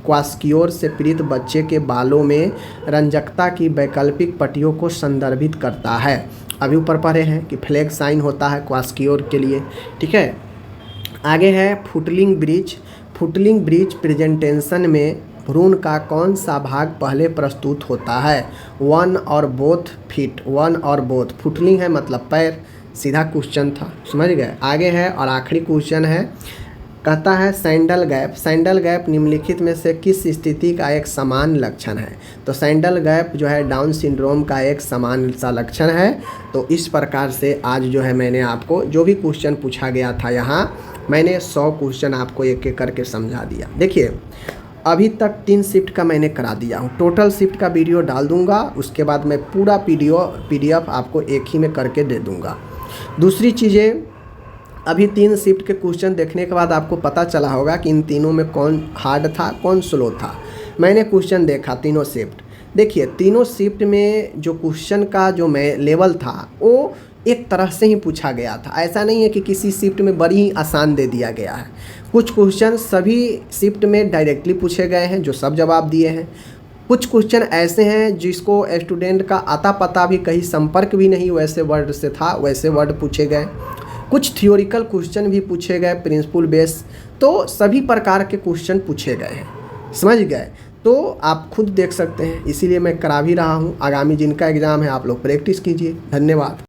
क्वास्कियोर से पीड़ित बच्चे के बालों में रंजकता की वैकल्पिक पट्टियों को संदर्भित करता है। अभी ऊपर पढ़े हैं कि फ्लैग साइन होता है क्वास्कियोर के लिए, ठीक है। आगे है footling bridge. Footling bridge presentation में भ्रूण का कौन सा भाग पहले प्रस्तुत होता है? वन और बोथ फीट, वन और बोथ। फुटलिंग है मतलब पैर, सीधा क्वेश्चन था, समझ गए। आगे है और आखिरी क्वेश्चन है, कहता है सैंडल गैप। सैंडल गैप निम्नलिखित में से किस स्थिति का एक समान लक्षण है? तो सैंडल गैप जो है डाउन सिंड्रोम का एक समान सा लक्षण है। तो इस प्रकार से आज जो है मैंने आपको जो भी क्वेश्चन पूछा गया था यहाँ मैंने 100 क्वेश्चन आपको एक एक करके समझा दिया। देखिए अभी तक 3 शिफ्ट का मैंने करा दिया हूँ। टोटल शिफ्ट का वीडियो डाल दूँगा, उसके बाद मैं पूरा PDF आपको एक ही में करके दे दूँगा। दूसरी चीज़ें, अभी 3 शिफ्ट के क्वेश्चन देखने के बाद आपको पता चला होगा कि इन तीनों में कौन हार्ड था कौन स्लो था। मैंने क्वेश्चन देखा तीनों शिफ्ट, देखिए तीनों शिफ्ट में जो क्वेश्चन का जो मैं लेवल था वो एक तरह से ही पूछा गया था। ऐसा नहीं है कि किसी शिफ्ट में बड़ी ही आसान दे दिया गया है। कुछ क्वेश्चन सभी शिफ्ट में डायरेक्टली पूछे गए हैं जो सब जवाब दिए हैं। कुछ क्वेश्चन ऐसे हैं जिसको स्टूडेंट का आता पता भी कहीं संपर्क भी नहीं वैसे वर्ड से था, वैसे वर्ड पूछे गए। कुछ थियोरिकल क्वेश्चन भी पूछे गए प्रिंसिपल बेस। तो सभी प्रकार के क्वेश्चन पूछे गए हैं, समझ गए। तो आप खुद देख सकते हैं, इसीलिए मैं करा भी रहा हूँ। आगामी जिनका एग्ज़ाम है आप लोग प्रैक्टिस कीजिए। धन्यवाद।